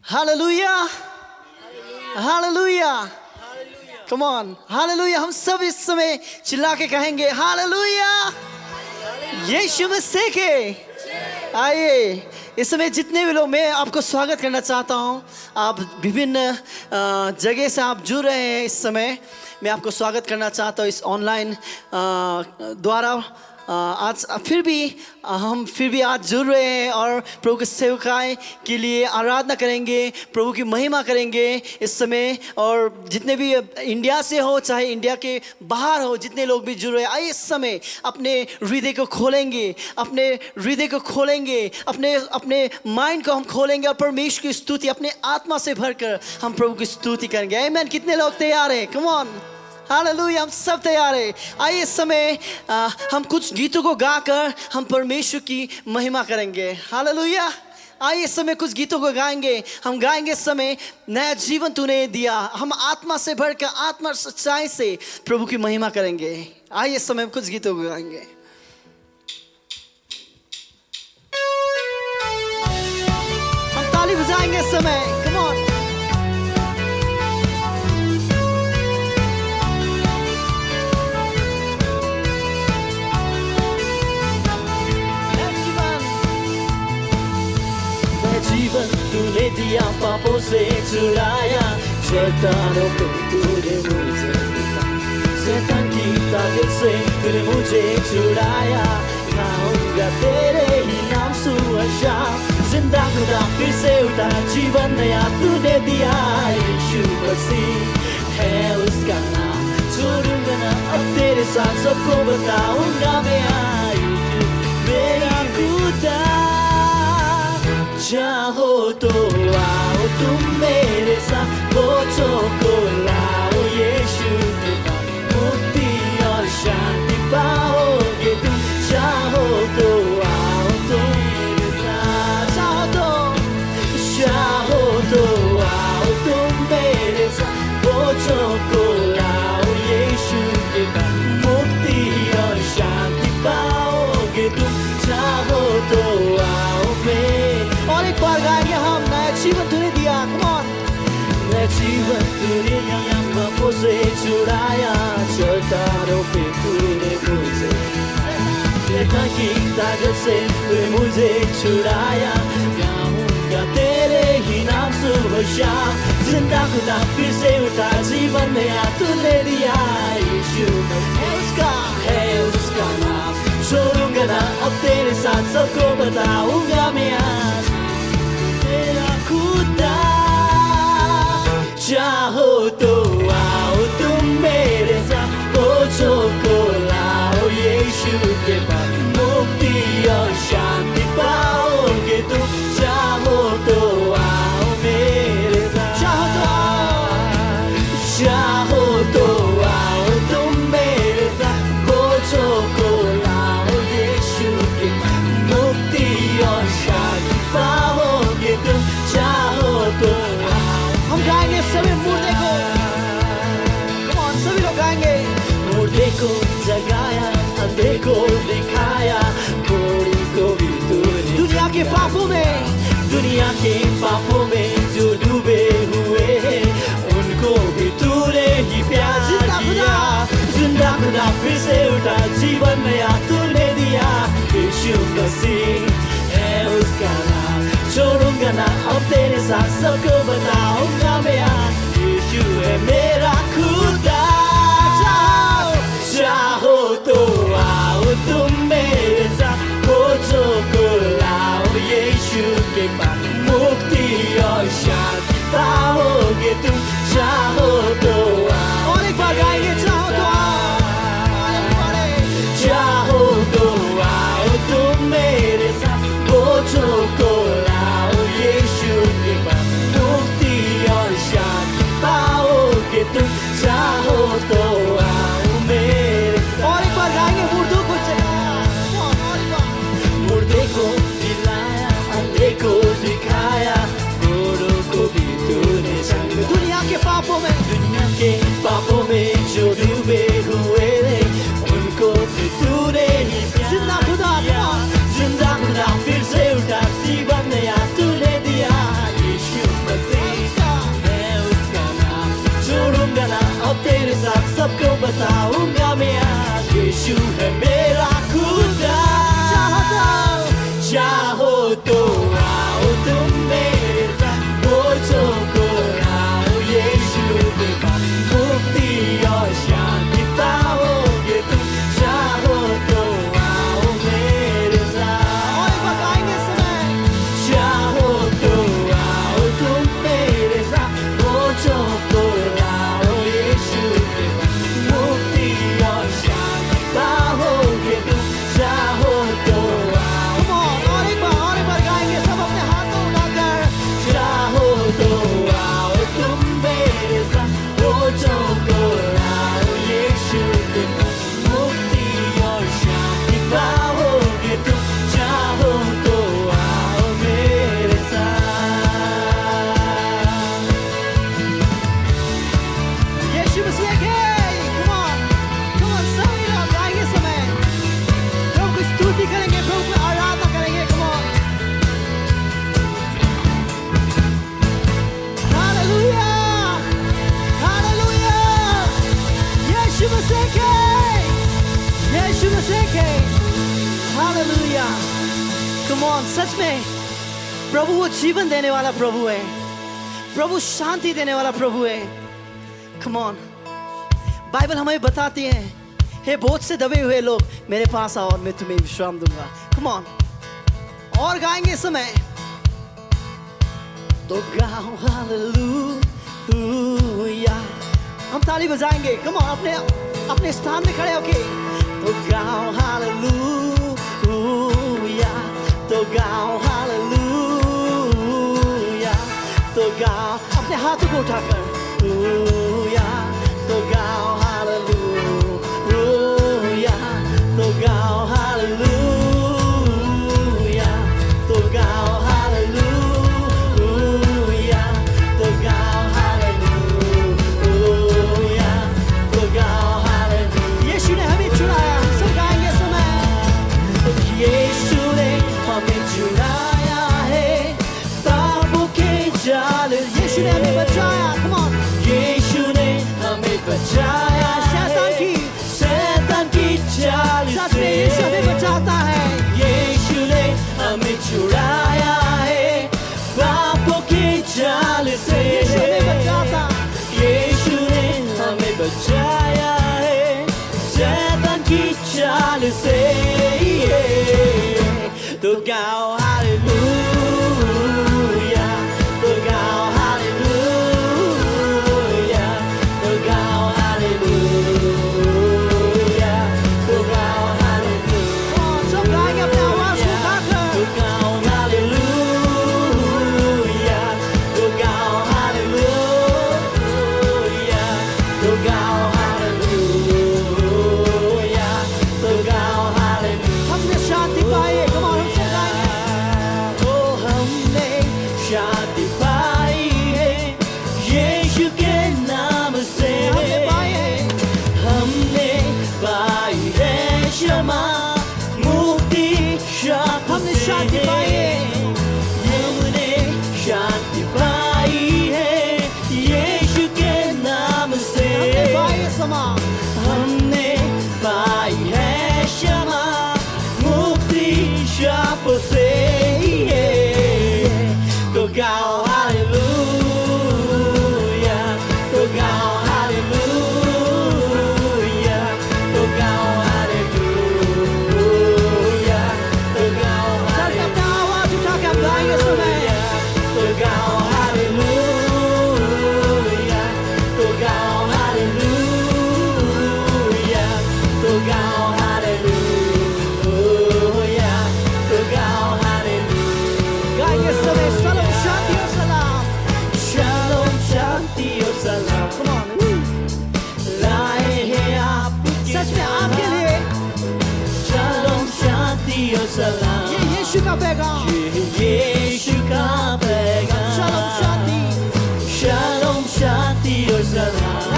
Hallelujah hallelujah come on hallelujah. हम सब इस समय चिल्ला के कहेंगे हालेलुया यीशु मसीह के। आइए इस समय जितने भी लोग, मैं आपको स्वागत करना चाहता हूँ। आप विभिन्न जगह से आप जुड़ रहे हैं। इस समय मैं आपको स्वागत करना चाहता हूँ इस ऑनलाइन द्वारा। आज फिर भी आज जुड़ रहे हैं और प्रभु की सेवकाई के लिए आराधना करेंगे, प्रभु की महिमा करेंगे इस समय। और जितने भी इंडिया से हो चाहे इंडिया के बाहर हो, जितने लोग भी जुड़ रहे हैं, आइए इस समय अपने हृदय को खोलेंगे, अपने माइंड को हम खोलेंगे और परमेश्वर की स्तुति अपने आत्मा से भरकर हम प्रभु की स्तुति करेंगे। आमीन। कितने लोग तैयार हैं? Come on hallelujah. हम सब तैयार हैं। आइए इस समय हम कुछ गीतों को गाकर हम परमेश्वर की महिमा करेंगे। हालेलुया। आइए इस समय कुछ गीतों को गाएंगे। हम गाएंगे इस समय नया जीवन तूने दिया। हम आत्मा से भरकर आत्मा सच्चाई से प्रभु की महिमा करेंगे। आइए इस समय कुछ गीतों को गाएंगे। हम ताली बजाएंगे इस समय। Come on. जीवन तूने दिया, पापों से छुड़ाया, शैतानों पे तूने मुझे दिया, शैतान की ताकत से तूने मुझे छुड़ाया। गाऊंगा तेरे ही नाम सुबह शाम, जिंदा खुदा फिर से उठा, जीवन नया तूने दिया। यीशु मसीह है उसका नाम, छोड़ूंगा ना अब तेरे साथ, सबको बताऊंगा मैं। यीशु मेरा खुदा, चाहो तो आओ तुम मेरे साथ, बोझों को लाओ यीशु के पास, मुक्ति और शांति पाओगे तुम। चाहो तो आओ तुम मेरे साथ, चाहो तो आओ तुम मेरे साथ, बोझों को लाओ यीशु के पास, मुक्ति और शांति पाओगे तुम। चाहो तो आओ मेरे। और एक बार गाएंगे हम, नया जीवन तूने दिया। Come on. नया जीवन तूने दिया, पापों से छुड़ाया, शैतानों पे तूने मुझे, शैतान की ताकत से तूने मुझे छुड़ाया। गाऊंगा तेरे ही नाम सुबह शाम, जिंदा खुदा फिर से उठा, जीवन नया तूने दिया। यीशु है उसका नाम, छोड़ूंगा ना अब तेरे साथ, सबको बताऊंगा मैं आज। मेरा खुदा, चाहो तो आओ तुम मेरे साथ, बोझों को लाओ यीशु के पास, मुक्ति और शांति पाओगे तुम। चाहो तो आओ मेरे साथ, चाहो तो आओ तुम मेरे साथ, बोझों को लाओ यीशु के पास, मुक्ति और शांति पाओगे तुम। चाहो तो हम गाएंगे सभी मुर्दे को। कम ऑन, सभी लोग गाएंगे। मुर्दे को जगाया, अंधे को दिखाया, कोड़ी को भी तूने, दुनिया के पापों में जो डूबे हुए हैं, उनको भी तूने ही प्यार किया। जिंदा खुदा फिर से उठा, जीवन नया तूने दिया। यीशु मसीह है उसका नाम, छोड़ूंगा ना अब तेरे साथ, सबको बताऊंगा मैं। यीशु है मेरा खुदा, चाहो तो आओ तुम मेरे साथ, बोझों को लाओ यीशु के पास, मुक्ति और शांति पाओगे तुम। चाहो तो आओ। और एक बार गाएंगे, चाहो तो चाहो तो आओ तुम मेरे साथ, बोझों को लाओ यीशु के पास, मुक्ति और शांति पाओगे तुम। तेरे साथ सबको बताऊंगा मैं आज यीशु है मेरा खुदा चाहो तो आओ तुम मेरे साथ बोझों को लाओ यीशु के पास मुक्ति और शांति पाओगे तुम चाहो तो आओ मेरे साथ चाहो तो आओ तुम मेरे साथ बोझों को लाओ यीशु के पास मुक्ति और शांति पाओगे तुम चाहो तो चाहो तो आओ तुम मेरे साथ बोझों को लाओ यीशु के पास मुक्ति और शांति पाओगे तुम चाहो तो आओ मेरे साथ यीशु मसीह के come on सभी लोग गाएंगे समय प्रभु की स्तुति करेंगे प्रभु की आराधना करेंगे come on हालेलुया यीशु मसीह के हालेलुया come on सच में प्रभु वो जीवन देने वाला प्रभु है प्रभु शांति देने वाला प्रभु है come on बाइबल हमें बताती है हे बोझ से दबे हुए लोग मेरे पास आओ और मैं तुम्हें विश्राम दूंगा come on और गाएंगे इस समय तो गाओ हालेलुया हम ताली बजाएंगे come on अपने स्थान में खड़े होके तो गाओ हालेलुया तो गाओ हालेलुया तो गाओ अपने हाथों को उठाकर हालेलुया तो गाओ हालेलुया तो गाओ हालेलुया तो गाओ हालेलुया तो गाओ हालेलुया तो गाओ हालेलुया यीशु ने हमें चुराया हम सब गाएंगे समय यीशु ने हमें चुराया है पापों के जाल से यीशु ने हमें बचाया come on यीशु ने हमें बचाया शैतान की चाल सच से में यीशु हमें बचाता है यीशु ने हमें छुड़ाया है पापों के जाल से यीशु हमें बचाता यीशु ने हमें बचाया है शैतान की चाल से तो गाओ हालेलुया तो गाओ हालेलुया तो गाओ हालेलुया तो गाओ हालेलुया सब गाएंगे अपने आवाज को उठाकर तो गाओ हालेलुया तो गाओ हालेलुया तो गाओ हालेलुया तो गाओ हालेलुया हमने शांति पाई है come on हम सब गाएंगे ओ हमने शांति पाई है यीशु के नाम से हमने पाई है हमने पाई है क्षमा मुक्ति हमने शांति पाई है हमने शांति पाई है यीशु के नाम से हमने पाई है समा हमने पाई है क्षमा मुक्ति शाप से तो गाओ हालेलुया तो गाओ हालेलुया तो गाओ हालेलुया तो गाओ सब अपना आवाज उठा के हम गाएंगे समय तो गाओ हालेलुया तो गाओ हालेलुया तो गाओ हालेलुया तो गाओ हालेलुया गाएंगे समय सलाम शांति और सलाम Shalom शांति और सलाम come on लाए हैं आपके सच में आपके लिए Shalom शांति और सलाम ये यीशु का पैगाम ये यीशु का पैगाम सलाम शांति Shalom शांति और सलाम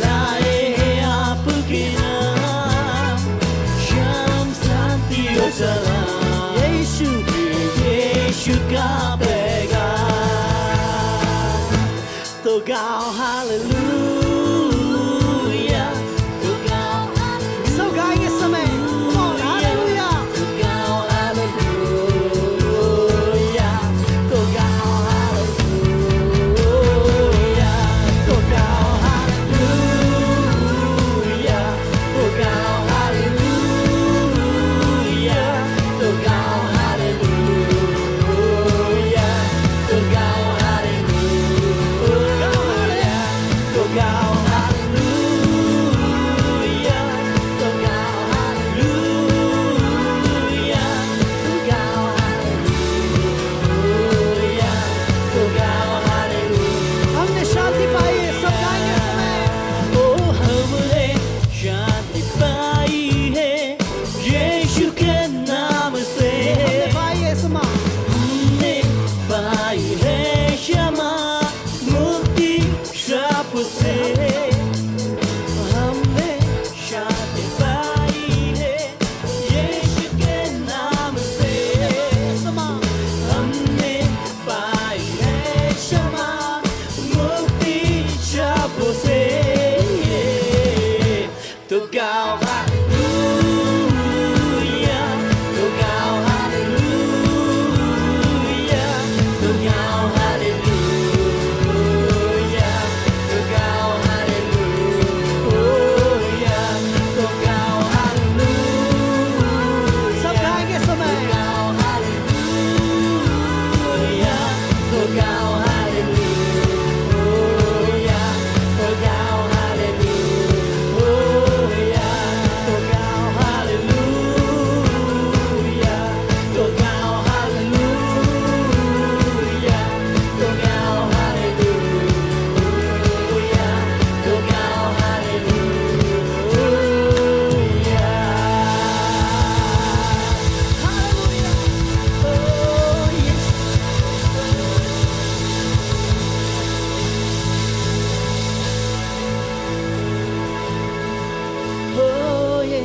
लाए हैं आपके नाम Shalom शांति और सलाम यीशु यीशु का पैगाम तो गाओ हालेलुया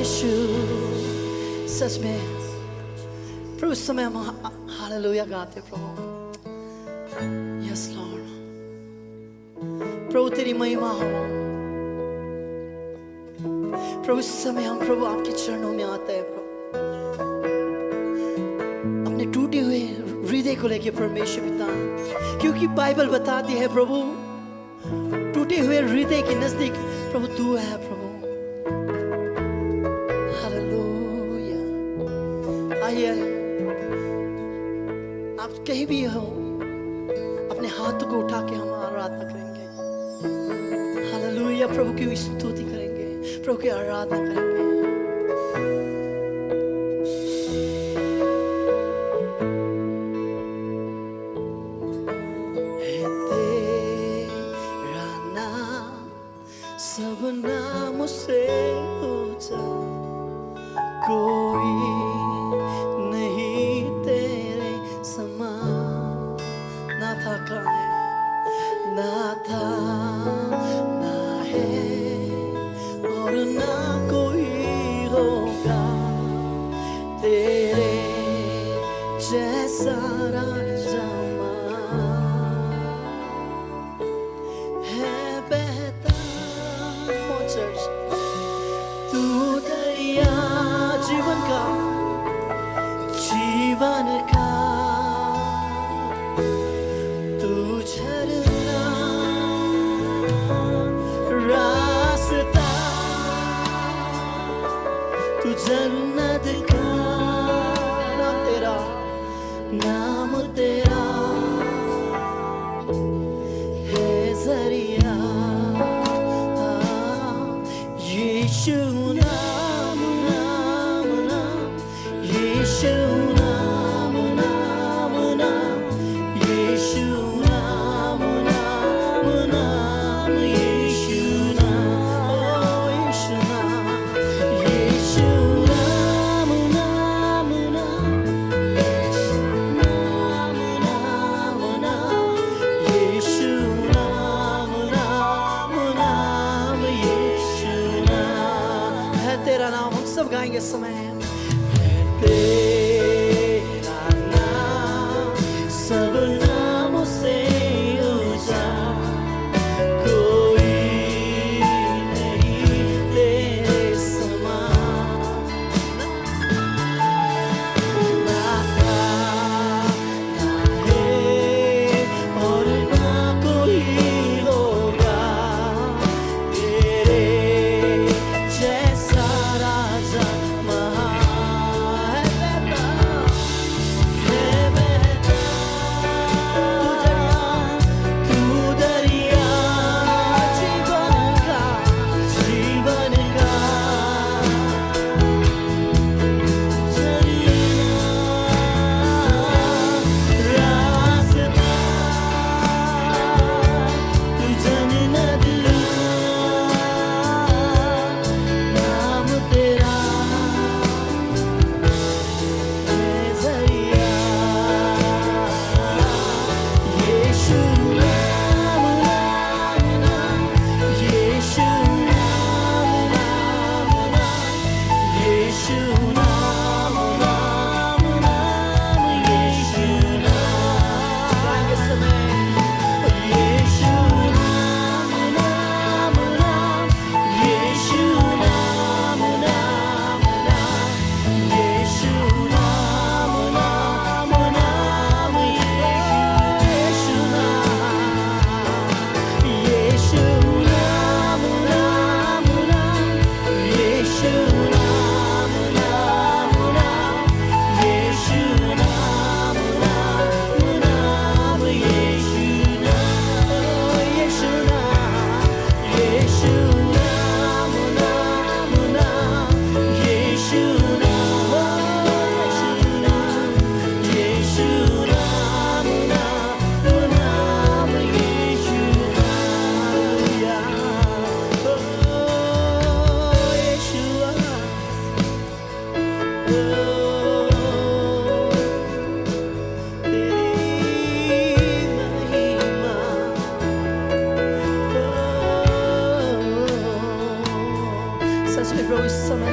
यीशु सच में प्रभु इस समय हम हालेलुया गाते प्रभु यस लॉर्ड प्रभु तेरी महिमा हो प्रभु इस समय हम प्रभु आपके चरणों में आते हैं प्रभु अपने टूटे हुए हृदय को लेके परमेश्वर पिता क्योंकि बाइबल बताती है प्रभु टूटे हुए हृदय के नजदीक प्रभु तू है प्रभु हालेलुया आइए आप कहीं भी हो अपने हाथ को उठा के हम आराधना करेंगे हालेलुया प्रभु की स्तुति करेंगे प्रभु की आराधना करेंगे सब नाम से ऊंचा कोई नहीं तेरे समान ना था कहाँ है ना था ना है और ना कोई होगा तेरे जैसा राजा है बेहतर तू दरिया जीवन का तू झरना रास्ता तू जन्नत का नाम तेरा है जरिया यीशु नाम नाम नाम यीशु नाम नाम नाम यीशु नाम नाम नाम यीशु नाम यीशु नाम नाम नाम यीशु नाम नाम नाम यीशु नाम है तेरा नाम हम सब गाएंगे इस समय है तेरा नाम सब नामों से ऊंचा कोई नहीं तेरे समान ना था ना है और ना कोई होगा तेरे जैसा राजा महान है बेहतर तू दरिया जीवन का रास्ता तू जन्नत नाम तेरा है जरिया यीशु नाम नाम नाम यीशु नाम नाम नाम यीशु नाम नाम नाम यीशु नाम यीशु नाम नाम नाम यीशु नाम नाम नाम यीशु नाम नाम नाम यीशु नाम नाम नाम यीशु नाम नाम नाम यीशु नाम नाम नाम यीशु नाम नाम नाम यीशु नाम यीशु नाम नाम नाम यीशु हालेलुया ओ यीशुआ तेरी महिमा सच में प्रभु इस समय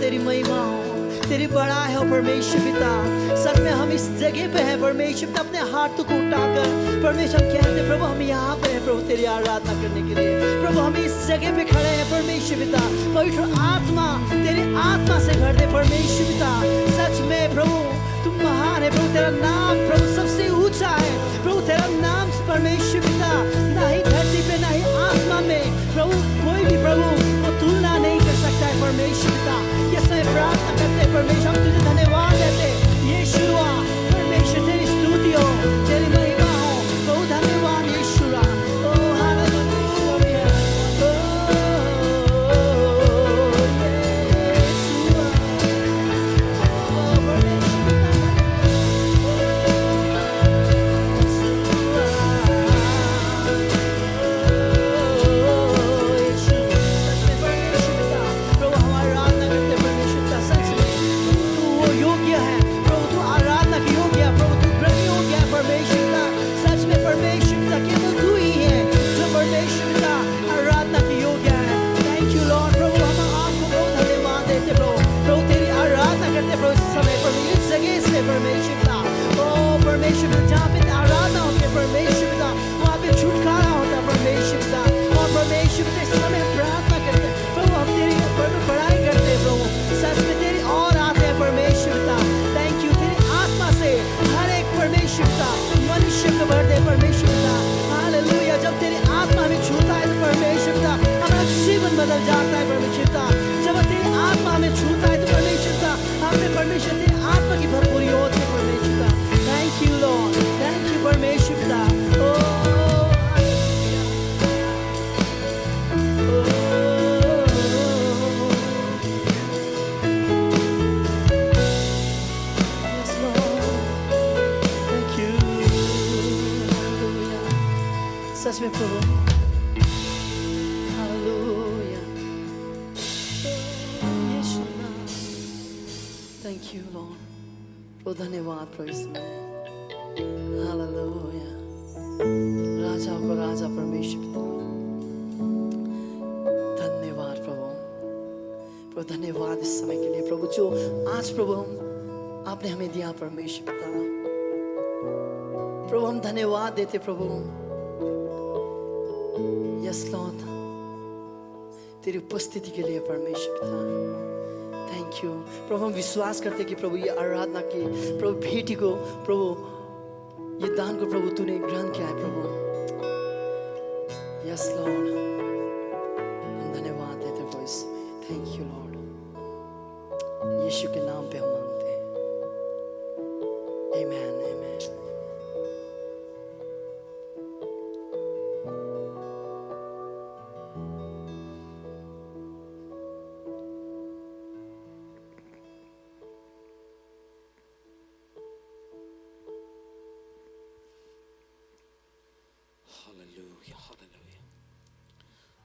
तेरी महिमा हो, तेरी बड़ाई हो परमेश्वर पिता। सच में हम इस जगह पे हैं परमेश्वर पिता, अपने हाथों को उठाकर परमेश्वर हम कहते हैं प्रभु हम यहाँ पे हैं प्रभु तेरी आराधना करने के लिए। प्रभु हम इस जगह पे खड़े हैं परमेश्वर पिता, पवित्र आत्मा तेरी आत्मा से भर दे परमेश्वर पिता। सच में प्रभु तुम महान है प्रभु, तेरा नाम प्रभु सबसे ऊंचा है प्रभु, तेरा नाम परमेश्वर पिता ना ही धरती पे ना ही आसमान में प्रभु कोई भी प्रभु वो तुलना नहीं कर सकता है परमेश्वर पिता। ये समय प्रार्थना करते हैं परमेश्वर, हम तुझे धन्यवाद देते यीशु परमेश्वर, तेरी स्तुति हो, तेरी महिमा हो प्रभु, धन्यवाद यीशु। ओ हालेलुया, बदल जाता है परमेश्वर। जब तेरी आत्मा हमें छूता है तो परमेश्वर हमें परमेश्वर तेरी आत्मा की भरपूरी होती है परमेश्वर। Thank you Lord, thank you परमेश्वर। सच में प्रभु हालेलुया, यीशु नाम, थैंक यू लॉर्ड प्रभु, धन्यवाद प्रभु इसमें हालेलुया। राजा को राजा परमेश्वर पिता धन्यवाद प्रभु, प्रभु धन्यवाद इस समय के लिए प्रभु, जो आज प्रभु आपने हमें दिया परमेश्वर पिता। प्रभु हम धन्यवाद देते प्रभु, यस लॉर्ड, तेरी उपस्थिति के लिए परमेश्वर पिता थैंक यू प्रभु। हम विश्वास करते कि प्रभु ये आराधना की प्रभु भेंट को प्रभु ये दान को प्रभु तूने ग्रहण किया है प्रभु। यस लॉर्ड, हम धन्यवाद देते प्रभु इसमें, थैंक यू लॉर्ड, यीशु के नाम पे हम मांगते हैं, आमीन आमीन।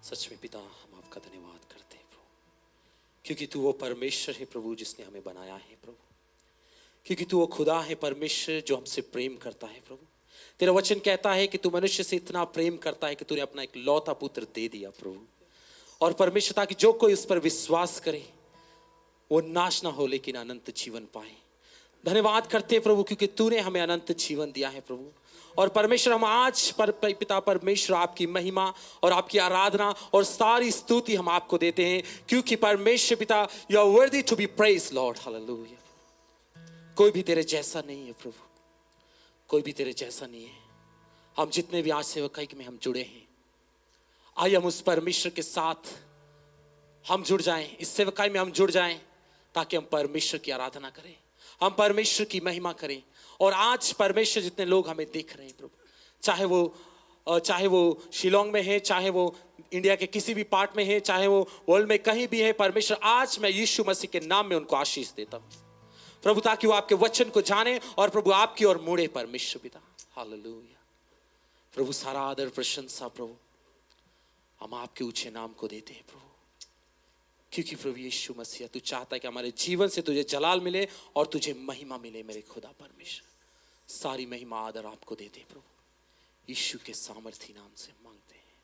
सच में पिता हम आपका धन्यवाद करते हैं प्रभु, क्योंकि तू वो परमेश्वर है प्रभु जिसने हमें बनाया है प्रभु, क्योंकि तू वो खुदा है परमेश्वर जो हमसे प्रेम करता है प्रभु। तेरा वचन कहता है कि तू मनुष्य से इतना प्रेम करता है कि तूने अपना एक लौता पुत्र दे दिया प्रभु। और परमेश्वर ताकि जो कोई उस पर विश्वास करे वो नाश ना हो लेकिन अनंत जीवन पाए। धन्यवाद करते हैं प्रभु क्योंकि तूने हमें अनंत जीवन दिया है प्रभु। और परमेश्वर हम आज पिता परमेश्वर आपकी महिमा और आपकी आराधना और सारी स्तुति हम आपको देते हैं, क्योंकि परमेश्वर पिता you are worthy to be praised Lord, hallelujah. कोई भी तेरे जैसा नहीं है प्रभु, कोई भी तेरे जैसा नहीं है। हम जितने भी आज सेवकाई में हम जुड़े हैं, आइए हम उस परमेश्वर के साथ हम जुड़ जाएं, इस सेवकाई में हम जुड़ जाएं ताकि हम परमेश्वर की आराधना करें, हम परमेश्वर की महिमा करें। और आज परमेश्वर जितने लोग हमें देख रहे हैं प्रभु, चाहे वो शिलोंग में है, चाहे वो इंडिया के किसी भी पार्ट में है, चाहे वो वर्ल्ड में कहीं भी है, परमेश्वर आज मैं यीशु मसीह के नाम में उनको आशीष देता हूँ प्रभु, ताकि वो आपके वचन को जाने और प्रभु आपकी ओर मुड़े परमेश्वर पिता, हालेलुया। प्रभु सारा आदर प्रशंसा प्रभु हम आपके ऊंचे नाम को देते हैं प्रभु, क्योंकि प्रभु यीशु मसीह तू चाहता है कि हमारे जीवन से तुझे जलाल मिले और तुझे महिमा मिले। मेरे खुदा परमेश्वर सारी महिमा आदर आपको देते हैं प्रभु, यीशु के सामर्थी नाम से मांगते हैं,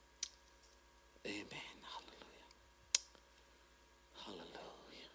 आमीन, हालेलुया, हालेलुया।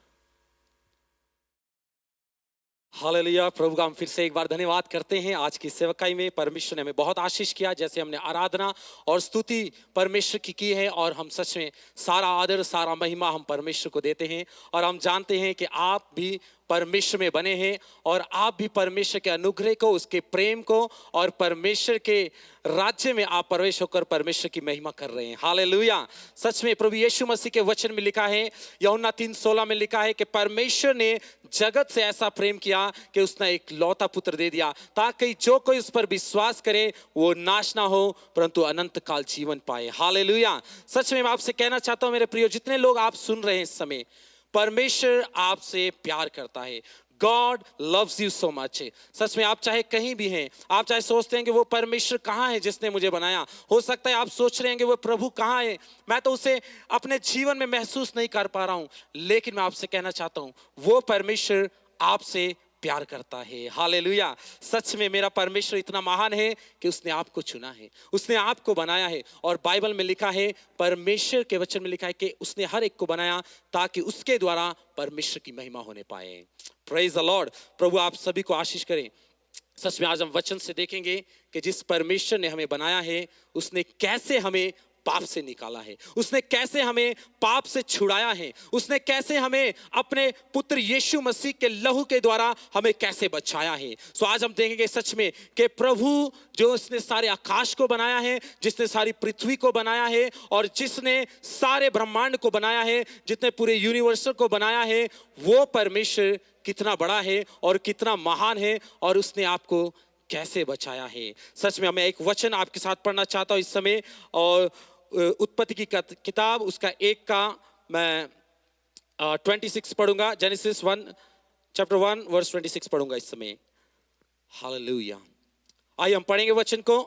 हालेलुया। प्रभु का हम फिर से एक बार धन्यवाद करते हैं। आज की सेवकाई में परमेश्वर ने हमें बहुत आशीष किया, जैसे हमने आराधना और स्तुति परमेश्वर की है, और हम सच में सारा आदर सारा महिमा हम परमेश्वर को देते हैं। और हम जानते हैं कि आप भी परमेश्वर में बने हैं, और आप भी परमेश्वर के अनुग्रह को, उसके प्रेम को और परमेश्वर के राज्य में आप प्रवेश होकर परमेश्वर की महिमा कर रहे हैं। हालेलुया। सच में प्रभु यीशु मसीह के वचन में लिखा है, यूहन्ना 3:16 में लिखा है कि परमेश्वर ने जगत से ऐसा प्रेम किया कि उसने एक लौता पुत्र दे दिया, ताकि जो कोई उस पर विश्वास करे वो नाश ना हो परंतु अनंत काल जीवन पाए। हालेलुया। सच में मैं आपसे कहना चाहता हूं मेरे प्रियो, जितने लोग आप सुन रहे हैं इस समय, परमेश्वर आपसे प्यार करता है। God loves you so much। सच में आप चाहे कहीं भी हैं, आप चाहे सोचते हैं कि वो परमेश्वर कहाँ है जिसने मुझे बनाया, हो सकता है आप सोच रहे हैं कि वो प्रभु कहाँ है, मैं तो उसे अपने जीवन में महसूस नहीं कर पा रहा हूं। लेकिन मैं आपसे कहना चाहता हूं, वो परमेश्वर आपसे प्यार करता है। हालेलुया। सच में मेरा परमेश्वर इतना महान है कि उसने आपको चुना है, उसने आपको बनाया है। और बाइबल में लिखा है, परमेश्वर के वचन में लिखा है कि उसने हर एक को बनाया ताकि उसके द्वारा परमेश्वर की महिमा होने पाए। Praise the Lord. प्रभु आप सभी को आशीष करें। सच में आज हम वचन से देखेंगे कि जिस परमेश्वर ने हमें बनाया है, उसने कैसे हमें पाप से निकाला है, उसने कैसे हमें पाप से छुड़ाया है, उसने कैसे हमें अपने पुत्र यीशु मसीह के लहू के द्वारा हमें कैसे बचाया है। सो आज हम देखेंगे सच में कि प्रभु जो उसने सारे आकाश को बनाया है, जिसने सारी पृथ्वी को बनाया है, और जिसने सारे ब्रह्मांड को बनाया है, जितने पूरे यूनिवर्स को बनाया है, वो परमेश्वर कितना बड़ा है और कितना महान है, और उसने आपको कैसे बचाया है। सच में मैं एक वचन आपके साथ पढ़ना चाहता हूं इस समय, और उत्पत्ति की किताब उसका 1 का मैं 26 पढ़ूंगा। जेनेसिस 1 चैप्टर 1 वर्स 26 पढ़ूंगा इस समय। हालेलुया। आइए हम पढ़ेंगे वचन को।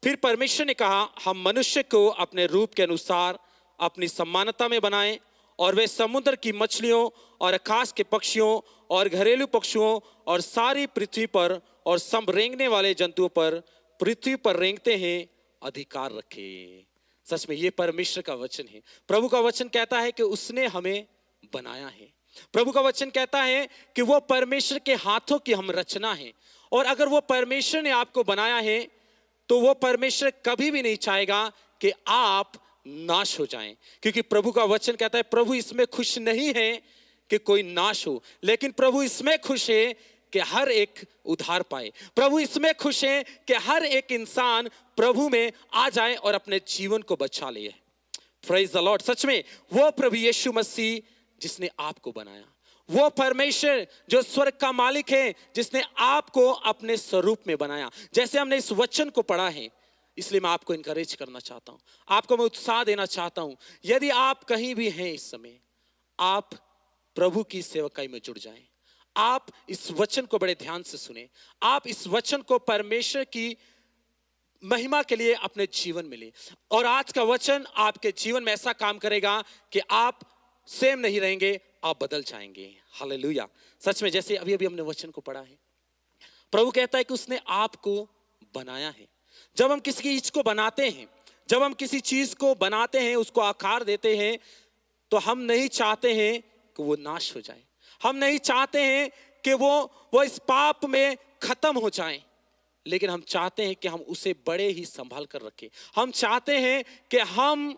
फिर परमेश्वर ने कहा, हम मनुष्य को अपने रूप के अनुसार अपनी समानता में बनाएं, और वे समुद्र की मछलियों और आकाश के पक्षियों और घरेलू पक्षियों और सारी पृथ्वी पर और सब रेंगने वाले जंतुओं पर, पृथ्वी पर रेंगते हैं, अधिकार रखे। सच में ये परमेश्वर का वचन है। प्रभु का वचन कहता है कि उसने हमें बनाया है। प्रभु का वचन कहता है कि वो परमेश्वर के हाथों की हम रचना है, और अगर वो परमेश्वर ने आपको बनाया है तो वो परमेश्वर कभी भी नहीं चाहेगा कि आप नाश हो जाएं, क्योंकि प्रभु का वचन कहता है प्रभु इसमें खुश नहीं है कि कोई नाश हो, लेकिन प्रभु इसमें खुश है कि हर एक उद्धार पाए। प्रभु इसमें खुश है कि हर एक इंसान प्रभु में आ जाए और अपने जीवन को बचा ले। Praise the Lord. सच में वो प्रभु यीशु मसीह जिसने आपको बनाया, वो परमेश्वर जो स्वर्ग का मालिक है, जिसने आपको अपने स्वरूप में बनाया। जैसे हमने इस वचन को पढ़ा है, इसलिए मैं आपको इनकरेज करना चाहता हूं, आपको मैं उत्साह देना चाहता हूं। यदि आप कहीं भी हैं इस समय, आप प्रभु की सेवकाई में जुड़ जाएं। आप इस वचन को बड़े ध्यान से सुने, आप इस वचन को परमेश्वर की महिमा के लिए अपने जीवन में ले, और आज का वचन आपके जीवन में ऐसा काम करेगा कि आप सेम नहीं रहेंगे, आप बदल जाएंगे। हालेलुया। सच में जैसे अभी अभी हमने वचन को पढ़ा है, प्रभु कहता है कि उसने आपको बनाया है। जब हम किसी चीज को बनाते हैं, जब हम किसी चीज को बनाते हैं, उसको आकार देते हैं, तो हम नहीं चाहते हैं कि वो नाश हो जाए, हम नहीं चाहते हैं कि वो इस पाप में खत्म हो जाए, लेकिन हम चाहते हैं कि हम उसे बड़े ही संभाल कर रखें। हम चाहते हैं कि हम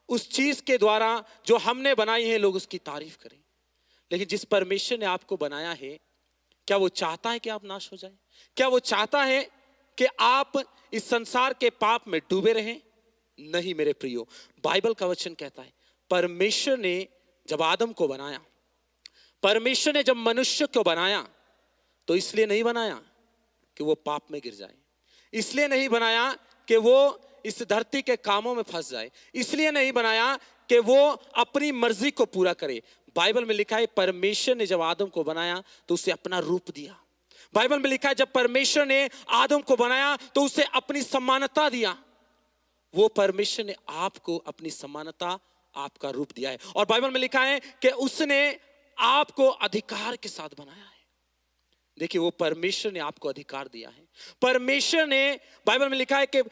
उस चीज के द्वारा जो हमने बनाई है, लोग उसकी तारीफ करें। लेकिन जिस परमेश्वर ने आपको बनाया है, क्या वो चाहता है कि आप नाश हो जाए? क्या वो चाहता है कि आप इस संसार के पाप में डूबे रहें? नहीं मेरे प्रियो, बाइबल का वचन कहता है परमेश्वर ने जब आदम को बनाया, परमेश्वर ने जब मनुष्य को बनाया, तो इसलिए नहीं बनाया कि वो पाप में गिर जाए, इसलिए नहीं बनाया कि वो इस धरती के कामों में फंस जाए, इसलिए नहीं बनाया कि वो अपनी मर्जी को पूरा करे। बाइबल में लिखा है परमेश्वर ने जब आदम को बनाया तो उसे अपना रूप दिया। बाइबल में लिखा है जब परमेश्वर ने आदम को बनाया तो उसे अपनी समानता दिया। वो परमेश्वर ने आपको अपनी समानता, आपका रूप दिया है। और बाइबल में लिखा है कि उसने आपको अधिकार के साथ बनाया है। देखिए, वो परमेश्वर ने आपको अधिकार दिया है। परमेश्वर ने, बाइबल में लिखा है कि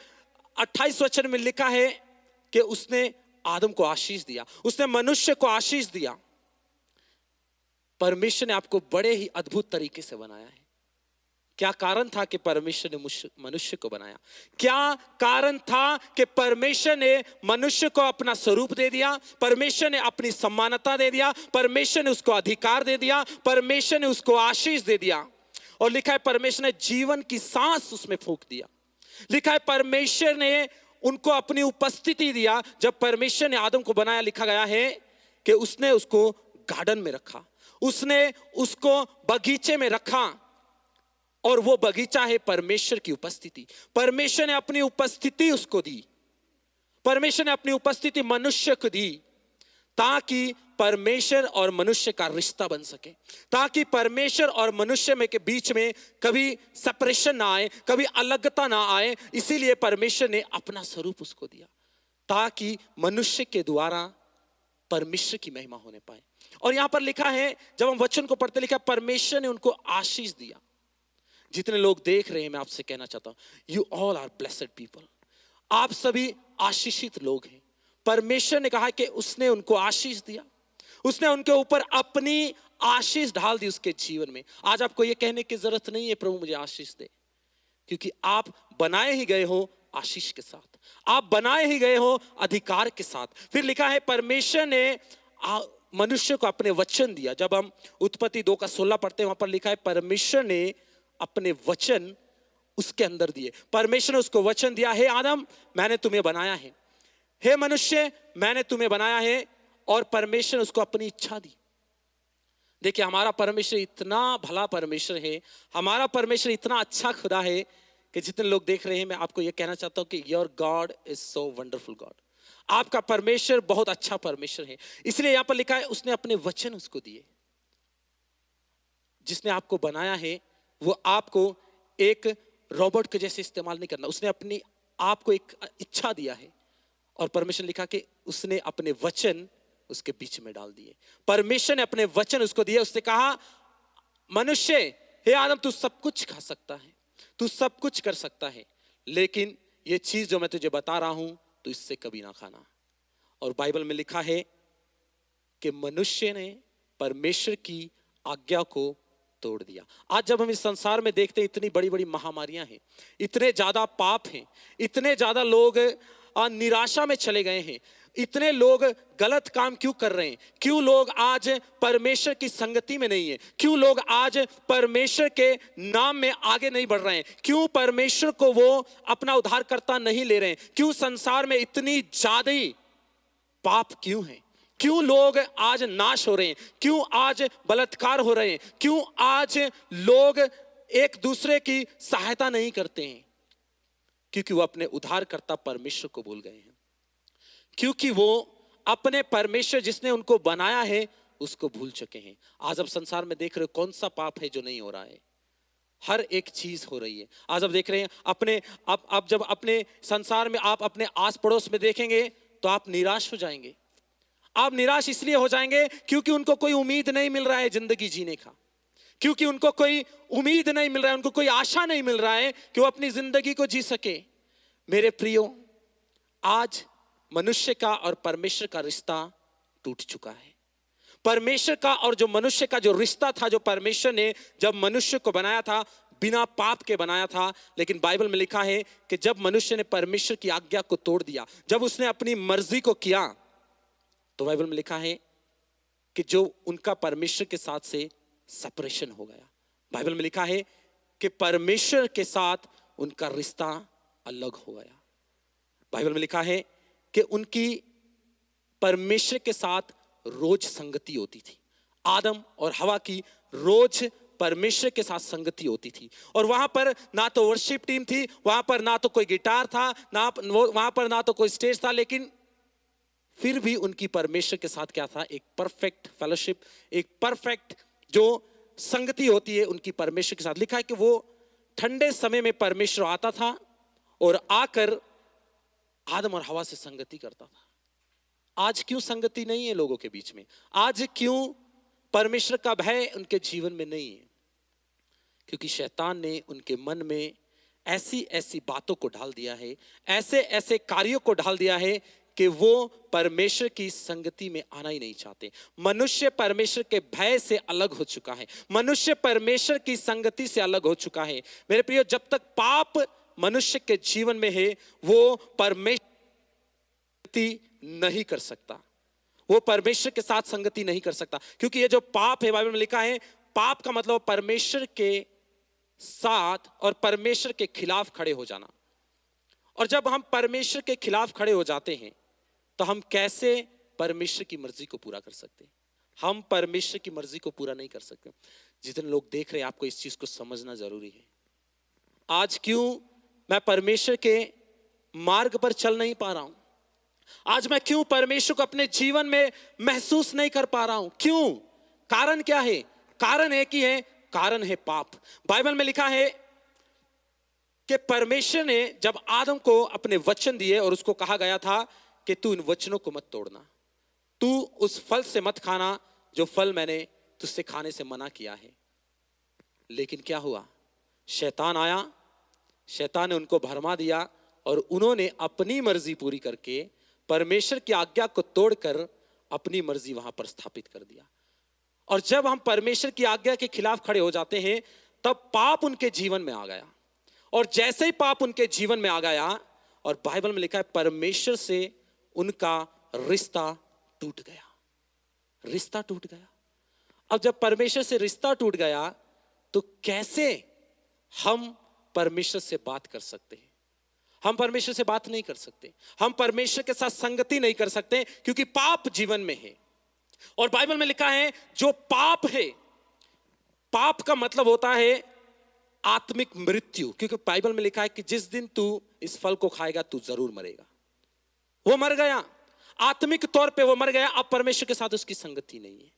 28 वचन में लिखा है कि उसने आदम को आशीष दिया, उसने मनुष्य को आशीष दिया। परमेश्वर ने आपको बड़े ही अद्भुत तरीके से बनाया है। क्या कारण था कि परमेश्वर ने मनुष्य को बनाया? क्या कारण था कि परमेश्वर ने मनुष्य को अपना स्वरूप दे दिया, परमेश्वर ने अपनी सम्मानता दे दिया, परमेश्वर ने उसको अधिकार दे दिया, परमेश्वर ने उसको आशीष दे दिया। और लिखा है परमेश्वर ने जीवन की सांस उसमें फूंक दिया। लिखा है परमेश्वर ने उनको अपनी उपस्थिति दिया। जब परमेश्वर ने आदम को बनाया, लिखा गया है कि उसने उसको गार्डन में रखा, उसने उसको बगीचे में रखा, और वो बगीचा है परमेश्वर की उपस्थिति। परमेश्वर ने अपनी उपस्थिति उसको दी, परमेश्वर ने अपनी उपस्थिति मनुष्य को दी, ताकि परमेश्वर और मनुष्य का रिश्ता बन सके, ताकि परमेश्वर और मनुष्य में के बीच में कभी सेपरेशन ना आए, कभी अलगता ना आए। इसीलिए परमेश्वर ने अपना स्वरूप उसको दिया, ताकि मनुष्य के द्वारा परमेश्वर की महिमा होने पाए। और यहां पर लिखा है, जब हम वचन को पढ़ते, लिखा परमेश्वर ने उनको आशीष दिया। जितने लोग देख रहे हैं, मैं आपसे कहना चाहता हूं, you all are blessed people. आप सभी आशीषित लोग हैं। परमेश्वर ने कहा कि उसने उनको आशीष दिया, उसने उनके ऊपर अपनी आशीष ढाल दी उसके जीवन में। आज आपको यह कहने की जरूरत नहीं है प्रभु मुझे आशीष दे, क्योंकि आप बनाए ही गए हो आशीष के साथ, आप बनाए ही गए हो अधिकार के साथ। फिर लिखा है परमेश्वर ने मनुष्य को अपने वचन दिया। जब हम उत्पत्ति 2:16 पढ़ते हैं, वहां पर लिखा है परमेश्वर ने अपने वचन उसके अंदर दिए। परमेश्वर ने उसको वचन दिया, हे आदम मैंने तुम्हें बनाया है, हे मनुष्य मैंने तुम्हें बनाया है। और परमेश्वर ने उसको अपनी इच्छा दी। देखिए हमारा परमेश्वर इतना भला परमेश्वर है, हमारा परमेश्वर इतना अच्छा खुदा है कि जितने लोग देख रहे हैं, मैं आपको यह कहना चाहता हूं कि your God is so wonderful God. आपका परमेश्वर बहुत अच्छा परमेश्वर है। इसलिए यहां पर लिखा है उसने अपने वचन उसको दिए। जिसने आपको बनाया है वो आपको एक रोबोट के जैसे इस्तेमाल नहीं करना, उसने अपनी आपको एक इच्छा दिया है। और परमेश्वर लिखा कि उसने अपने वचन उसके बीच में डाल दिए। परमेश्वर ने अपने वचन उसको दिए। उसने कहा मनुष्य, हे आदम तू सब कुछ खा सकता है, तू सब कुछ कर सकता है, लेकिन ये चीज जो मैं तुझे बता रहा हूं तो इससे कभी ना खाना। और बाइबल में लिखा है कि मनुष्य ने परमेश्वर की आज्ञा को तोड़ दिया। आज जब हम इस संसार में देखते हैं, इतनी बड़ी बड़ी महामारियां हैं, इतने ज्यादा पाप हैं, इतने ज्यादा लोग निराशा में चले गए हैं, इतने लोग गलत काम क्यों कर रहे हैं? क्यों लोग आज परमेश्वर की संगति में नहीं है? क्यों लोग आज परमेश्वर के नाम में आगे नहीं बढ़ रहे हैं? क्यों परमेश्वर को वो अपना उद्धारकर्ता नहीं ले रहे हैं? क्यों संसार में इतनी ज्यादा पाप क्यों है? क्यों लोग आज नाश हो रहे हैं? क्यों आज बलात्कार हो रहे हैं? क्यों आज लोग एक दूसरे की सहायता नहीं करते हैं? क्योंकि वो अपने उद्धारकर्ता परमेश्वर को भूल गए हैं, क्योंकि वो अपने परमेश्वर जिसने उनको बनाया है उसको भूल चुके हैं। आज अब संसार में देख रहे हो कौन सा पाप है जो नहीं हो रहा है? हर एक चीज हो रही है। आज अब देख रहे हैं अपने अब जब अपने संसार में आप अपने आस पड़ोस में देखेंगे तो आप निराश हो जाएंगे। आप निराश इसलिए हो जाएंगे क्योंकि उनको कोई उम्मीद नहीं मिल रहा है जिंदगी जीने का, क्योंकि उनको कोई उम्मीद नहीं मिल रहा है, उनको कोई आशा नहीं मिल रहा है कि वो अपनी जिंदगी को जी सके। मेरे प्रियो, आज मनुष्य का और परमेश्वर का रिश्ता टूट चुका है। परमेश्वर का और जो मनुष्य का जो रिश्ता था, जो परमेश्वर ने जब मनुष्य को बनाया था बिना पाप के बनाया था, लेकिन बाइबल में लिखा है कि जब मनुष्य ने परमेश्वर की आज्ञा को तोड़ दिया, जब उसने अपनी मर्जी को किया, तो बाइबल में लिखा है कि जो उनका परमेश्वर के साथ से सेपरेशन हो गया। बाइबल में लिखा है कि परमेश्वर के साथ उनका रिश्ता अलग हो गया। बाइबल में लिखा है कि उनकी परमेश्वर के साथ रोज संगति होती थी। आदम और हवा की रोज परमेश्वर के साथ संगति होती थी। और वहां पर ना तो वर्शिप टीम थी, वहां पर ना तो कोई गिटार था, ना वहां पर ना तो कोई स्टेज था, लेकिन फिर भी उनकी परमेश्वर के साथ क्या था? एक परफेक्ट फेलोशिप, एक परफेक्ट जो संगति होती है उनकी परमेश्वर के साथ। लिखा है कि वो ठंडे समय में परमेश्वर आता था और आकर आदम और हवा से संगति करता था। आज क्यों संगति नहीं है लोगों के बीच में? आज क्यों परमेश्वर का भय उनके जीवन में नहीं है? क्योंकि शैतान ने उनके मन में ऐसी ऐसी बातों को डाल दिया है, ऐसे ऐसे कार्यों को डाल दिया है कि वो परमेश्वर की संगति में आना ही नहीं चाहते। मनुष्य परमेश्वर के भय से अलग हो चुका है, मनुष्य परमेश्वर की संगति से अलग हो चुका है। मेरे प्रियो, जब तक पाप मनुष्य के जीवन में है, वो परमेश्वर नहीं कर सकता, वो परमेश्वर के साथ संगति नहीं कर सकता। क्योंकि ये जो पाप है, बाइबल में लिखा है, पाप का मतलब परमेश्वर के साथ और परमेश्वर के खिलाफ खड़े हो जाना। और जब हम परमेश्वर के खिलाफ खड़े हो जाते हैं तो हम कैसे परमेश्वर की मर्जी को पूरा कर सकते हैं? हम परमेश्वर की मर्जी को पूरा नहीं कर सकते। जितने लोग देख रहे हैं, आपको इस चीज को समझना जरूरी है। आज क्यों मैं परमेश्वर के मार्ग पर चल नहीं पा रहा हूं? आज मैं क्यों परमेश्वर को अपने जीवन में महसूस नहीं कर पा रहा हूं? क्यों? कारण क्या है? कारण एक ही है, कारण है पाप। बाइबल में लिखा है कि परमेश्वर ने जब आदम को अपने वचन दिए और उसको कहा गया था कि तू इन वचनों को मत तोड़ना, तू उस फल से मत खाना जो फल मैंने तुझसे खाने से मना किया है। लेकिन क्या हुआ? शैतान आया, शैतान ने उनको भरमा दिया और उन्होंने अपनी मर्जी पूरी करके परमेश्वर की आज्ञा को तोड़कर अपनी मर्जी वहां पर स्थापित कर दिया। और जब हम परमेश्वर की आज्ञा के खिलाफ खड़े हो जाते हैं, तब पाप उनके जीवन में आ गया। और जैसे ही पाप उनके जीवन में आ गया, और बाइबल में लिखा है परमेश्वर से उनका रिश्ता टूट गया, रिश्ता टूट गया। अब जब परमेश्वर से रिश्ता टूट गया, तो कैसे हम परमेश्वर से बात कर सकते हैं? हम परमेश्वर से बात नहीं कर सकते, हम परमेश्वर के साथ संगति नहीं कर सकते, क्योंकि पाप जीवन में है। और बाइबल में लिखा है जो पाप है, पाप का मतलब होता है आत्मिक मृत्यु। क्योंकि बाइबल में लिखा है कि जिस दिन तू इस फल को खाएगा तू जरूर मरेगा। वो मर गया, आत्मिक तौर पे वो मर गया। अब परमेश्वर के साथ उसकी संगति नहीं है।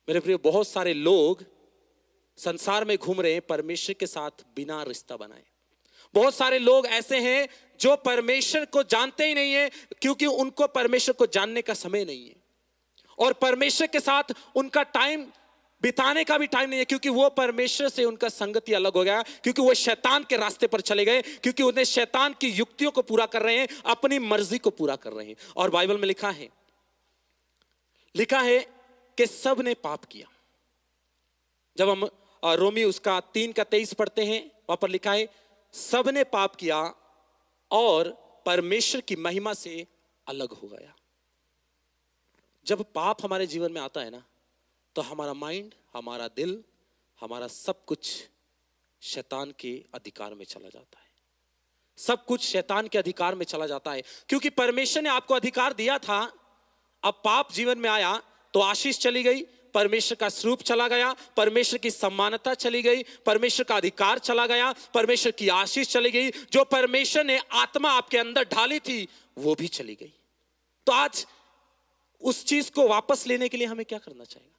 मेरे प्रिय, बहुत सारे लोग संसार में घूम रहे हैं परमेश्वर के साथ बिना रिश्ता बनाए। बहुत सारे लोग ऐसे हैं जो परमेश्वर को जानते ही नहीं है, क्योंकि उनको परमेश्वर को जानने का समय नहीं है, और परमेश्वर के साथ उनका टाइम बिताने का भी टाइम नहीं है, क्योंकि वो परमेश्वर से उनका संगति अलग हो गया, क्योंकि वो शैतान के रास्ते पर चले गए, क्योंकि उन्हें शैतान की युक्तियों को पूरा कर रहे हैं, अपनी मर्जी को पूरा कर रहे हैं। और बाइबल में लिखा है कि सब ने पाप किया। जब हम रोमी उसका 3:23 पढ़ते हैं, वहां पर लिखा है सब ने पाप किया और परमेश्वर की महिमा से अलग हो गया। जब पाप हमारे जीवन में आता है ना, तो हमारा माइंड, हमारा दिल, हमारा सब कुछ शैतान के अधिकार में चला जाता है। सब कुछ शैतान के अधिकार में चला जाता है, क्योंकि परमेश्वर ने आपको अधिकार दिया था। अब पाप जीवन में आया तो आशीष चली गई, परमेश्वर का स्वरूप चला गया, परमेश्वर की सम्मानता चली गई, परमेश्वर का अधिकार चला गया, परमेश्वर की आशीष चली गई। जो परमेश्वर ने आत्मा आपके अंदर ढाली थी वो भी चली गई। तो आज उस चीज को वापस लेने के लिए हमें क्या करना चाहिए?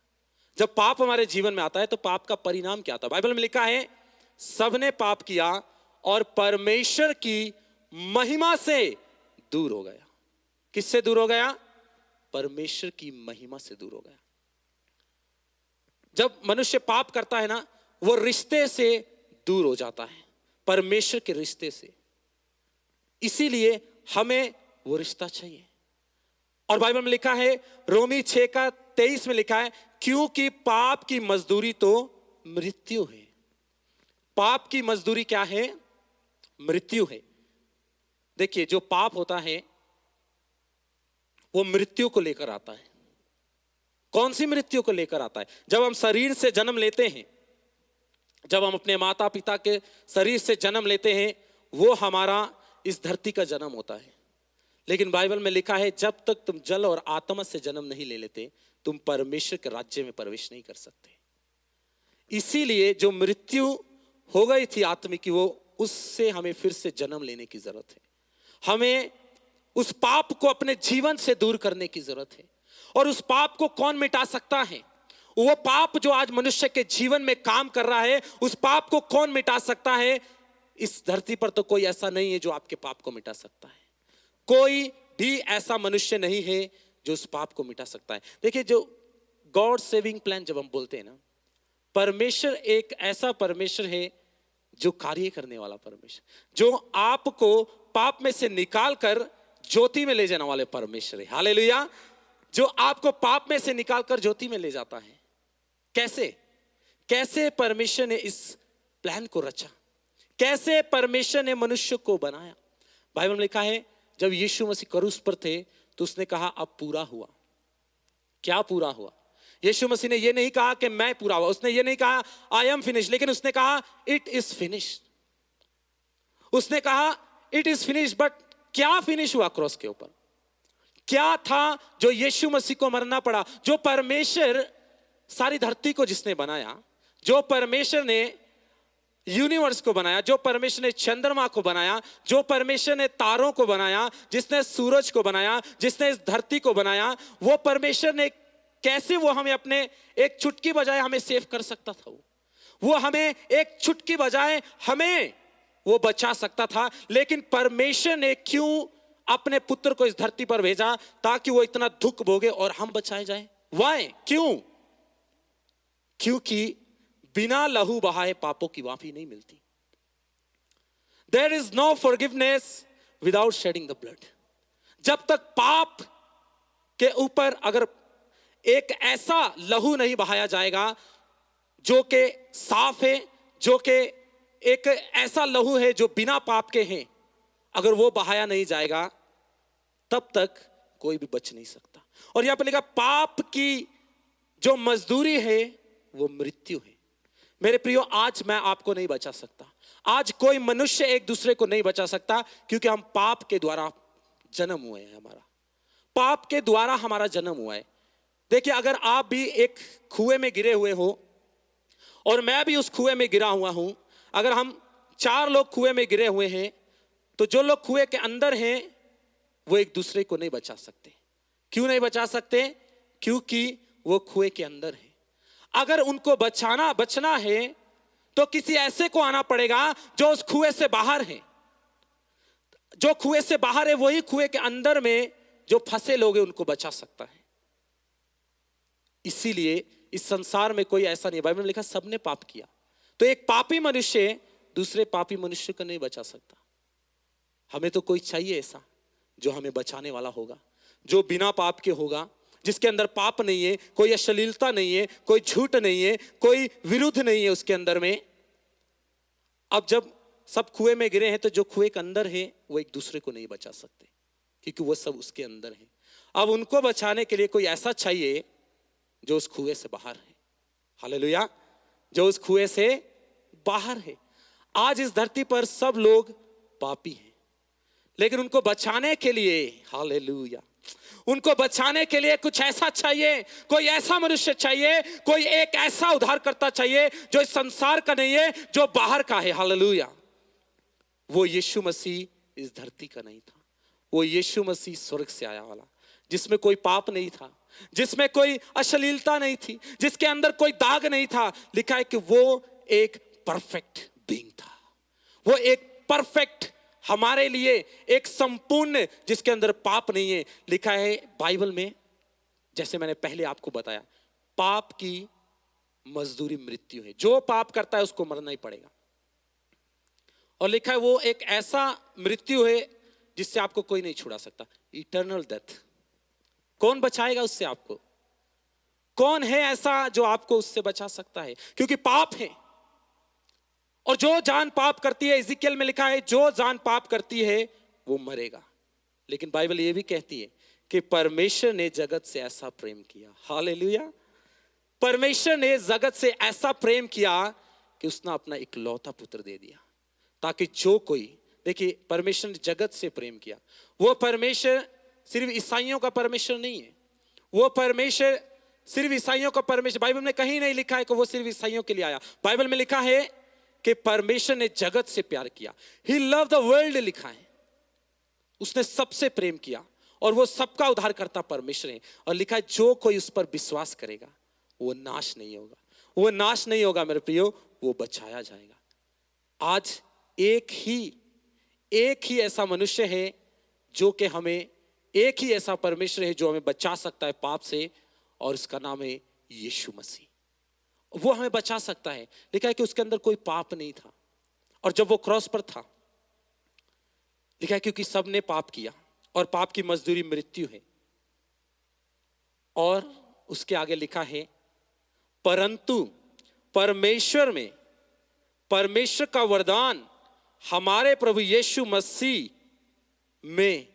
जब पाप हमारे जीवन में आता है तो पाप का परिणाम क्या आता है? बाइबल में लिखा है सबने पाप किया और परमेश्वर की महिमा से दूर हो गया। किससे दूर हो गया? परमेश्वर की महिमा से दूर हो गया। जब मनुष्य पाप करता है ना, वो रिश्ते से दूर हो जाता है, परमेश्वर के रिश्ते से। इसीलिए हमें वो रिश्ता चाहिए। और बाइबल में लिखा है रोमी 6:23 में लिखा है क्योंकि पाप की मजदूरी तो मृत्यु है। पाप की मजदूरी क्या है? मृत्यु है। देखिए, जो पाप होता है वो मृत्यु को लेकर आता है। कौन सी मृत्यु को लेकर आता है? जब हम शरीर से जन्म लेते हैं, जब हम अपने माता पिता के शरीर से जन्म लेते हैं, वो हमारा इस धरती का जन्म होता है। लेकिन बाइबल में लिखा है जब तक तुम जल और आत्मा से जन्म नहीं ले लेते, तुम परमेश्वर के राज्य में प्रवेश नहीं कर सकते। इसीलिए जो मृत्यु हो गई थी आत्मिक की, वो उससे हमें फिर से जन्म लेने की जरूरत है। हमें उस पाप को अपने जीवन से दूर करने की जरूरत है। और उस पाप को कौन मिटा सकता है? वो पाप जो आज मनुष्य के जीवन में काम कर रहा है, उस पाप को कौन मिटा सकता है? इस धरती पर तो कोई ऐसा नहीं है जो आपके पाप को मिटा सकता है। कोई भी ऐसा मनुष्य नहीं है जो उस पाप को मिटा सकता है। देखिए, जो गॉड सेविंग प्लान जब हम बोलते हैं ना, परमेश्वर एक ऐसा परमेश्वर है जो कार्य करने वाला परमेश्वर, जो आपको पाप में से निकाल कर ज्योति में ले जाने वाले परमेश्वर है। हालेलुया। जो आपको पाप में से निकालकर ज्योति में ले जाता है। कैसे? कैसे परमेश्वर ने इस प्लान को रचा, कैसे परमेश्वर ने मनुष्य को बनाया। बाइबल में लिखा है जब यीशु मसीह क्रूस पर थे तो उसने कहा अब पूरा हुआ। क्या पूरा हुआ? यीशु मसीह ने यह नहीं कहा कि मैं पूरा हुआ, उसने ये नहीं कहा आई एम फिनिश, लेकिन उसने कहा इट इज फिनिश। उसने कहा इट इज फिनिश। बट क्या फिनिश हुआ क्रॉस के ऊपर? क्या था जो यीशु मसीह को मरना पड़ा? जो परमेश्वर सारी धरती को जिसने बनाया, जो परमेश्वर ने यूनिवर्स को बनाया, जो परमेश्वर ने चंद्रमा को बनाया, जो परमेश्वर ने तारों को बनाया, जिसने सूरज को बनाया, जिसने इस धरती को बनाया, वो परमेश्वर ने कैसे वो हमें अपने एक चुटकी बजाय हमें सेव कर सकता था। वो हमें एक चुटकी बजाय हमें वो बचा सकता था। लेकिन परमेश्वर ने क्यों अपने पुत्र को इस धरती पर भेजा? ताकि वो इतना दुख भोगे और हम बचाए जाए। वाई? क्यों? क्योंकि बिना लहू बहाए पापों की माफी नहीं मिलती। There is no forgiveness without shedding the blood. जब तक पाप के ऊपर अगर एक ऐसा लहू नहीं बहाया जाएगा जो कि साफ है, जो कि एक ऐसा लहू है जो बिना पाप के हैं, अगर वो बहाया नहीं जाएगा तब तक कोई भी बच नहीं सकता। और यहां पर लिखा पाप की जो मजदूरी है वो मृत्यु है। मेरे प्रियो, आज मैं आपको नहीं बचा सकता, आज कोई मनुष्य एक दूसरे को नहीं बचा सकता, क्योंकि हम पाप के द्वारा जन्म हुए हैं। हमारा पाप के द्वारा हमारा जन्म हुआ है। देखिए, अगर आप भी एक कुएं में गिरे हुए हो और मैं भी उस कुएं में गिरा हुआ हूं, अगर हम 4 लोग कुएं में गिरे हुए हैं तो जो लोग कुएं के अंदर हैं वो एक दूसरे को नहीं बचा सकते। क्यों नहीं बचा सकते? क्योंकि वो कुएं के अंदर है। अगर उनको बचना है तो किसी ऐसे को आना पड़ेगा जो उस कुएं से बाहर है। जो कुएं से बाहर है वही कुएं के अंदर में जो फंसे लोग हैं उनको बचा सकता है। इसीलिए इस संसार में कोई ऐसा नहीं, बाइबल में लिखा सबने पाप किया, तो एक पापी मनुष्य दूसरे पापी मनुष्य को नहीं बचा सकता। हमें तो कोई चाहिए ऐसा जो हमें बचाने वाला होगा, जो बिना पाप के होगा, जिसके अंदर पाप नहीं है, कोई अश्लीलता नहीं है, कोई झूठ नहीं है, कोई विरुद्ध नहीं है उसके अंदर में। अब जब सब कुएं में गिरे हैं तो जो कुएं के अंदर है वो एक दूसरे को नहीं बचा सकते, क्योंकि वो सब उसके अंदर है। अब उनको बचाने के लिए कोई ऐसा चाहिए जो उस कुएं से बाहर है। हालेलुया, जो उस कुएं से बाहर है। आज इस धरती पर सब लोग पापी हैं, लेकिन उनको बचाने के लिए, हालेलुया, उनको बचाने के लिए कुछ ऐसा चाहिए, कोई ऐसा मनुष्य चाहिए, कोई एक ऐसा उद्धारकर्ता चाहिए जो इस संसार का नहीं है, जो बाहर का है। हालेलुया। वो यीशु मसीह इस धरती का नहीं था, वो यीशु मसीह स्वर्ग से आया वाला, जिसमें कोई पाप नहीं था, जिसमें कोई अश्लीलता नहीं थी, जिसके अंदर कोई दाग नहीं था। लिखा है कि वो एक परफेक्ट बीइंग था, वो एक परफेक्ट हमारे लिए एक संपूर्ण, जिसके अंदर पाप नहीं है। लिखा है बाइबल में, जैसे मैंने पहले आपको बताया, पाप की मजदूरी मृत्यु है। जो पाप करता है उसको मरना ही पड़ेगा। और लिखा है वो एक ऐसा मृत्यु है जिससे आपको कोई नहीं छुड़ा सकता, इटर्नल डेथ। कौन बचाएगा उससे आपको? कौन है ऐसा जो आपको उससे बचा सकता है? क्योंकि पाप है, और जो जान पाप करती है, इज़िकियल में लिखा है जो जान पाप करती है वो मरेगा। लेकिन बाइबल ये भी कहती है कि परमेश्वर ने जगत से ऐसा प्रेम किया। हालेलुया। परमेश्वर ने जगत से ऐसा प्रेम किया कि उसने अपना इकलौता पुत्र दे दिया, ताकि जो कोई, देखिए, परमेश्वर ने जगत से प्रेम किया। वो परमेश्वर सिर्फ ईसाइयों का परमेश्वर नहीं है, वो परमेश्वर सिर्फ ईसाइयों का परमेश्वर, बाइबल में कहीं नहीं लिखा है कि वो सिर्फ ईसाइयों के लिए आया। बाइबल में लिखा है कि परमेश्वर ने जगत से प्यार किया। He loved the world लिखा है, उसने सबसे प्रेम किया, और वो सबका उद्धार करता परमेश्वर है। और लिखा है जो कोई उस पर विश्वास करेगा वो नाश नहीं होगा, वो नाश नहीं होगा मेरे प्रियो, वो बचाया जाएगा। आज एक ही ऐसा मनुष्य है जो कि हमें, एक ही ऐसा परमेश्वर है जो हमें बचा सकता है पाप से, और उसका नाम है यीशु मसीह। वो हमें बचा सकता है। लिखा है कि उसके अंदर कोई पाप नहीं था, और जब वो क्रॉस पर था, लिखा है क्योंकि सबने पाप किया और पाप की मजदूरी मृत्यु है। और उसके आगे लिखा है, परंतु परमेश्वर में परमेश्वर का वरदान हमारे प्रभु यीशु मसीह में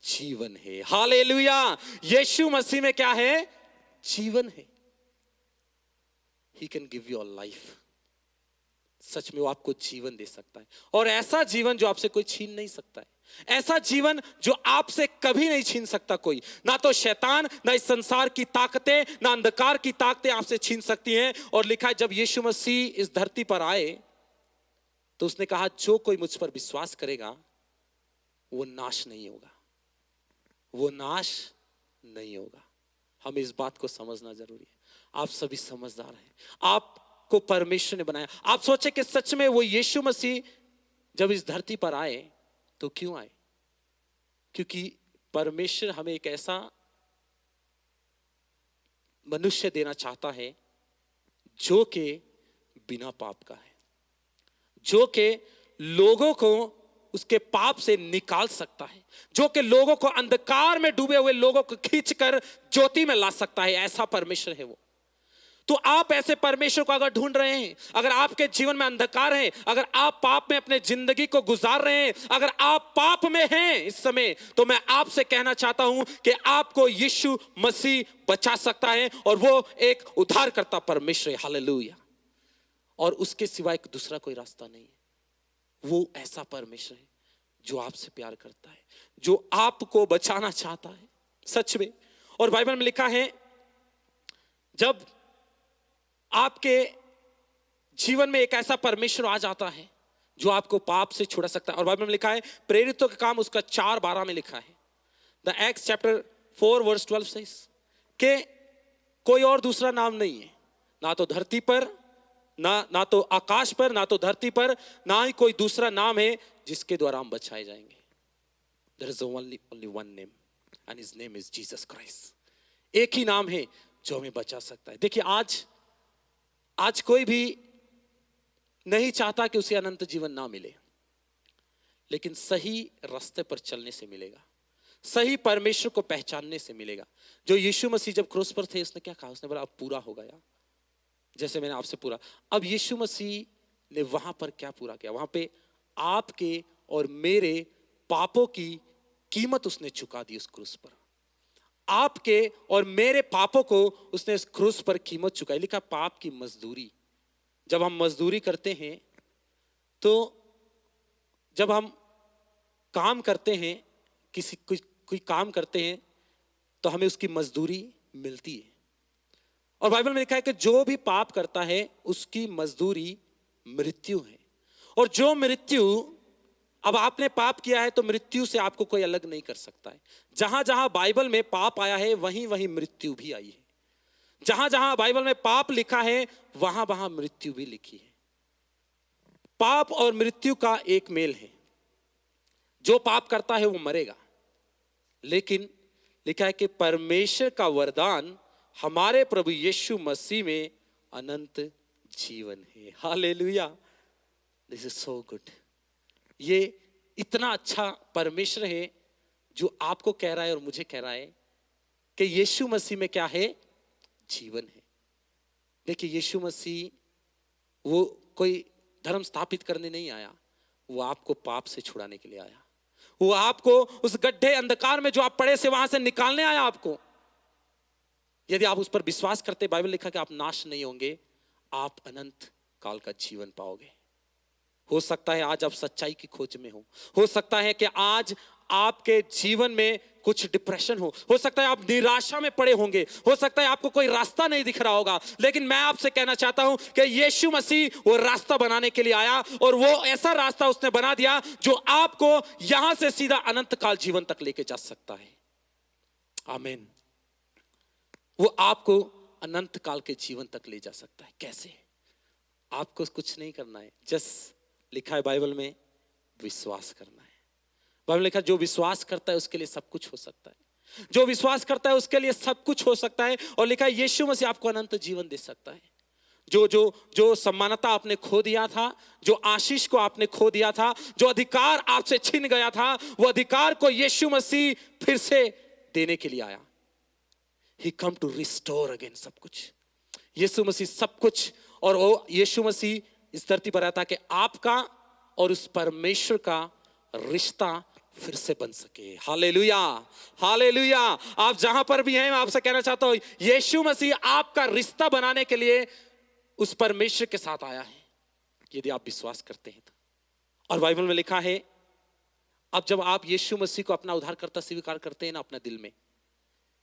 जीवन है। हालेलुया। यीशु मसीह में क्या है? जीवन है। He can give you a life। सच में वो आपको जीवन दे सकता है, और ऐसा जीवन जो आपसे कोई छीन नहीं सकता है, ऐसा जीवन जो आपसे कभी नहीं छीन सकता कोई, ना तो शैतान, ना इस संसार की ताकतें, ना अंधकार की ताकतें आपसे छीन सकती हैं। और लिखा है, जब यीशु मसीह इस धरती पर आए तो उसने कहा, जो कोई मुझ पर विश्वास करेगा वो नाश नहीं होगा, वो नाश नहीं होगा। हमें इस बात को समझना जरूरी है। आप सभी समझदार हैं, आपको परमेश्वर ने बनाया। आप सोचे कि सच में वो यीशु मसीह जब इस धरती पर आए तो क्यों आए? क्योंकि परमेश्वर हमें एक ऐसा मनुष्य देना चाहता है जो कि बिना पाप का है, जो कि लोगों को उसके पाप से निकाल सकता है, जो कि लोगों को, अंधकार में डूबे हुए लोगों को खींचकर ज्योति में ला सकता है। ऐसा परमेश्वर है वो। तो आप ऐसे परमेश्वर को अगर ढूंढ रहे हैं, अगर आपके जीवन में अंधकार है, अगर आप पाप में अपने जिंदगी को गुजार रहे हैं, अगर आप पाप में हैं इस समय, तो मैं आपसे कहना चाहता हूं कि आपको यीशु मसीह बचा सकता है, और वो एक उद्धारकर्ता परमेश्वर है। हालेलुया। और उसके सिवा एक दूसरा कोई रास्ता नहीं है। वो ऐसा परमेश्वर है जो आपसे प्यार करता है, जो आपको बचाना चाहता है सच में। और बाइबल में लिखा है, जब आपके जीवन में एक ऐसा परमेश्वर आ जाता है जो आपको पाप से छुड़ा सकता है। और बाइबल में लिखा है, प्रेरितों के काम उसका 4:12 में लिखा है, द एक्ट्स चैप्टर 4 वर्स 12 से, कि कोई और दूसरा नाम नहीं है, ना तो धरती पर, ना तो आकाश पर, ना तो धरती पर, ना ही कोई दूसरा नाम है जिसके द्वारा हम बचाए जाएंगे। There is only one name and his name is Jesus Christ। एक ही नाम है जो हमें बचा सकता है। देखिए, आज कोई भी नहीं चाहता कि उसे अनंत जीवन ना मिले, लेकिन सही रास्ते पर चलने से मिलेगा, सही परमेश्वर को पहचानने से मिलेगा। जो यीशु मसीह जब क्रूस पर थे, उसने क्या कहा? उसने बोला, अब पूरा हो गया, जैसे मैंने आपसे पूरा। अब यीशु मसीह ने वहां पर क्या पूरा किया? वहां पे आपके और मेरे पापों की कीमत उसने चुका दी उस क्रूस पर। आपके और मेरे पापों को उसने इस क्रूस पर कीमत चुकाई। लिखा, पाप की मजदूरी। जब हम मजदूरी करते हैं, तो जब हम काम करते हैं, कोई काम करते हैं, तो हमें उसकी मजदूरी मिलती है। और बाइबल में लिखा है कि जो भी पाप करता है उसकी मजदूरी मृत्यु है। और जो मृत्यु, अब आपने पाप किया है तो मृत्यु से आपको कोई अलग नहीं कर सकता है। जहां जहां बाइबल में पाप आया है, वहीं वहीं मृत्यु भी आई है। जहां जहां बाइबल में पाप लिखा है, वहां वहां मृत्यु भी लिखी है। पाप और मृत्यु का एक मेल है। जो पाप करता है वो मरेगा, लेकिन लिखा है कि परमेश्वर का वरदान हमारे प्रभु यीशु मसीह में अनंत जीवन है। Hallelujah. This is so good. ये इतना अच्छा परमेश्वर है जो आपको कह रहा है और मुझे कह रहा है कि यीशु मसीह में क्या है? जीवन है। देखिए, यीशु मसीह वो कोई धर्म स्थापित करने नहीं आया, वो आपको पाप से छुड़ाने के लिए आया। वो आपको उस गड्ढे अंधकार में जो आप पड़े से, वहां से निकालने आया आपको। यदि आप उस पर विश्वास करते, बाइबल लिखा कि आप नाश नहीं होंगे, आप अनंत काल का जीवन पाओगे। हो सकता है आज आप सच्चाई की खोज में हो सकता है कि आज आपके जीवन में कुछ डिप्रेशन हो सकता है आप निराशा में पड़े होंगे, हो सकता है आपको कोई रास्ता नहीं दिख रहा होगा, लेकिन मैं आपसे कहना चाहता हूं कि यीशु मसीह वो रास्ता बनाने के लिए आया, और वो ऐसा रास्ता उसने बना दिया जो आपको यहां से सीधा अनंत काल जीवन तक लेके जा सकता है। आमीन। वो आपको अनंत काल के जीवन तक ले जा सकता है। कैसे? आपको कुछ नहीं करना है, जस्ट लिखा है बाइबल में, विश्वास करना है। बाइबल लिखा, जो विश्वास करता है उसके लिए सब कुछ हो सकता है। जो विश्वास करता है उसके लिए सब कुछ हो सकता है। और लिखा है, यीशु मसीह आपको अनंत जीवन दे सकता है। जो सम्मानता आपने खो दिया था, जो आशीष को आपने खो दिया था, जो अधिकार आपसे छिन गया था, वो अधिकार को यीशु मसीह फिर से देने के लिए आया। He come to restore again सब कुछ। यीशु मसीह सब कुछ, और वो यीशु मसीह इस धरती पर आया था कि आपका और उस परमेश्वर का रिश्ता फिर से बन सके। Hallelujah, hallelujah. आप जहां पर भी हैं, मैं आपसे कहना चाहता हूं, यीशु मसीह आपका रिश्ता बनाने के लिए उस परमेश्वर के साथ आया है, यदि आप विश्वास करते हैं तो। और बाइबल में लिखा है, अब जब आप यीशु मसीह को अपना उद्धारकर्ता स्वीकार करते हैं ना अपने दिल में,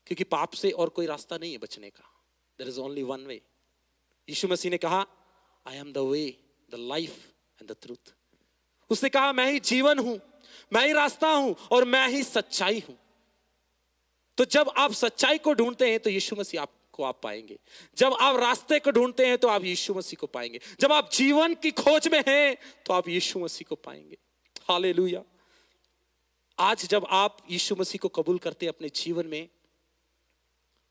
क्योंकि पाप से और कोई रास्ता नहीं है बचने का, there is only one way. यीशु मसीह ने कहा, I am the way, the life and the truth. उसने कहा, मैं ही जीवन हूं, मैं ही रास्ता हूं और मैं ही सच्चाई हूं। तो जब आप सच्चाई को ढूंढते हैं तो यीशु मसीह आपको आप पाएंगे। जब आप रास्ते को ढूंढते हैं तो आप यीशु मसीह को पाएंगे। जब आप जीवन की खोज में हैं तो आप यीशु मसीह को पाएंगे। हालेलुया। आज जब आप यीशु मसीह को कबूल करते हैं अपने जीवन में,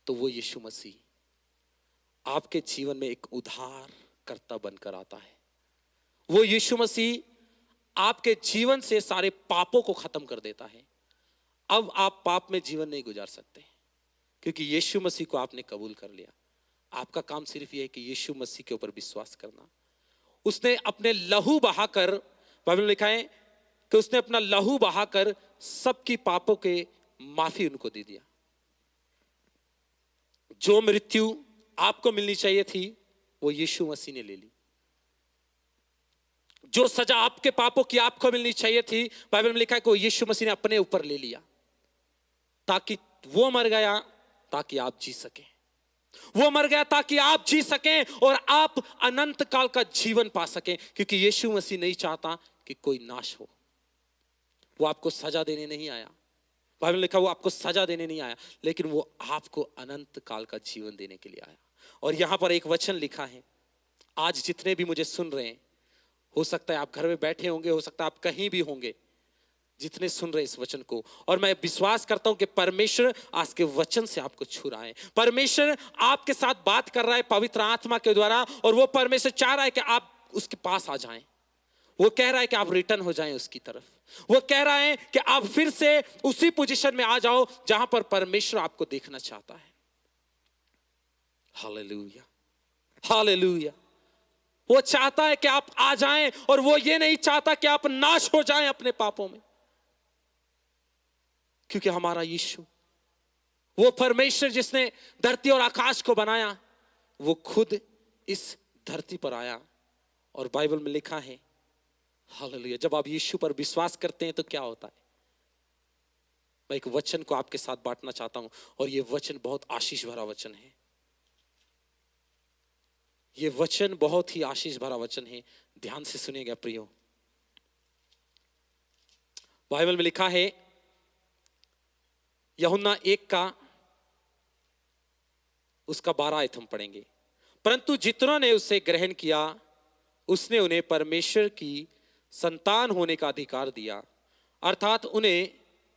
तो वो यीशु मसीह आपके जीवन में एक उद्धारकर्ता बनकर आता है। वो यीशु मसीह आपके जीवन से सारे पापों को खत्म कर देता है। अब आप पाप में जीवन नहीं गुजार सकते, क्योंकि यीशु मसीह को आपने कबूल कर लिया। आपका काम सिर्फ यह है कि यीशु मसीह के ऊपर विश्वास करना। उसने अपने लहू बहाकर, बाइबल में लिखा है कि उसने अपना लहू बहाकर सबकी पापों के माफी उनको दे दिया। जो मृत्यु आपको मिलनी चाहिए थी वो यीशु मसीह ने ले ली। जो सजा आपके पापों की आपको मिलनी चाहिए थी, बाइबल में लिखा है कि वो यीशु मसीह ने अपने ऊपर ले लिया, ताकि वो मर गया ताकि आप जी सकें। वो मर गया ताकि आप जी सकें और आप अनंत काल का जीवन पा सकें, क्योंकि यीशु मसीह नहीं चाहता कि कोई नाश हो। वो आपको सजा देने नहीं आया, बाइबल में लिखा वो आपको सजा देने नहीं आया, लेकिन वो आपको अनंत काल का जीवन देने के लिए आया। और यहां पर एक वचन लिखा है, आज जितने भी मुझे सुन रहे हैं, हो सकता है आप घर में बैठे होंगे, हो सकता है आप कहीं भी होंगे, जितने सुन रहे इस वचन को, और मैं विश्वास करता हूं कि परमेश्वर आज के वचन से आपको छू रहा है। परमेश्वर आपके साथ बात कर रहा है पवित्र आत्मा के द्वारा, और वो परमेश्वर चाह रहा है कि आप उसके पास आ जाएं। वो कह रहा है कि आप रिटर्न हो जाएं उसकी तरफ। वो कह रहा है कि आप फिर से उसी पोजीशन में आ जाओ जहां पर परमेश्वर आपको देखना चाहता है। Hallelujah, hallelujah. वो चाहता है कि आप आ जाएं, और वो ये नहीं चाहता कि आप नाश हो जाएं अपने पापों में, क्योंकि हमारा यीशु, वो परमेश्वर जिसने धरती और आकाश को बनाया, वो खुद इस धरती पर आया। और बाइबल में लिखा है, हालेलुया, जब आप यीशु पर विश्वास करते हैं तो क्या होता है। मैं एक वचन को आपके साथ बांटना चाहता हूं, और ये वचन बहुत आशीष भरा वचन है। ये वचन बहुत ही आशीष भरा वचन है, ध्यान से सुनिएगा प्रियो। बाइबल में लिखा है, यूहन्ना 1 का उसका 12 आयत हम पढ़ेंगे। परंतु जितनों ने उसे ग्रहण किया, उसने उन्हें परमेश्वर की संतान होने का अधिकार दिया, अर्थात उन्हें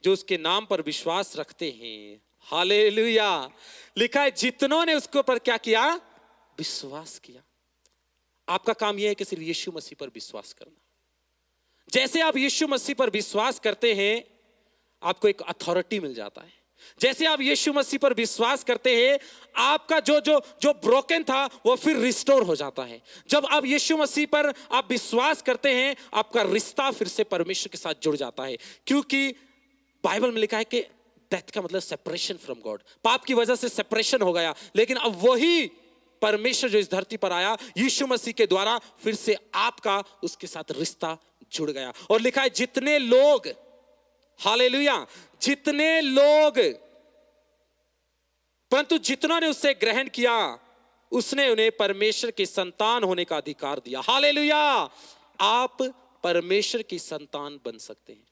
जो उसके नाम पर विश्वास रखते हैं। हालेलुया। लिखा है जितनों ने उसके ऊपर क्या किया, विश्वास किया। आपका काम यह है कि सिर्फ यीशु मसीह पर विश्वास करना। जैसे आप यीशु मसीह पर विश्वास करते हैं, आपको एक अथॉरिटी मिल जाता है। जैसे आप यीशु मसीह पर विश्वास करते हैं, आपका जो जो जो ब्रोकन था वो फिर रिस्टोर हो जाता है। जब आप यीशु मसीह पर आप विश्वास करते हैं, आपका रिश्ता फिर से परमेश्वर के साथ जुड़ जाता है, क्योंकि बाइबल में लिखा है कि डेथ का मतलब सेपरेशन फ्रॉम गॉड। पाप की वजह से सेपरेशन हो गया, लेकिन अब वही परमेश्वर जो इस धरती पर आया, यीशु मसीह के द्वारा फिर से आपका उसके साथ रिश्ता जुड़ गया। और लिखा है जितने लोग, हालेलुया, जितने लोग, परंतु जितनों ने उससे ग्रहण किया, उसने उन्हें परमेश्वर की संतान होने का अधिकार दिया। हालेलुया। आप परमेश्वर की संतान बन सकते हैं।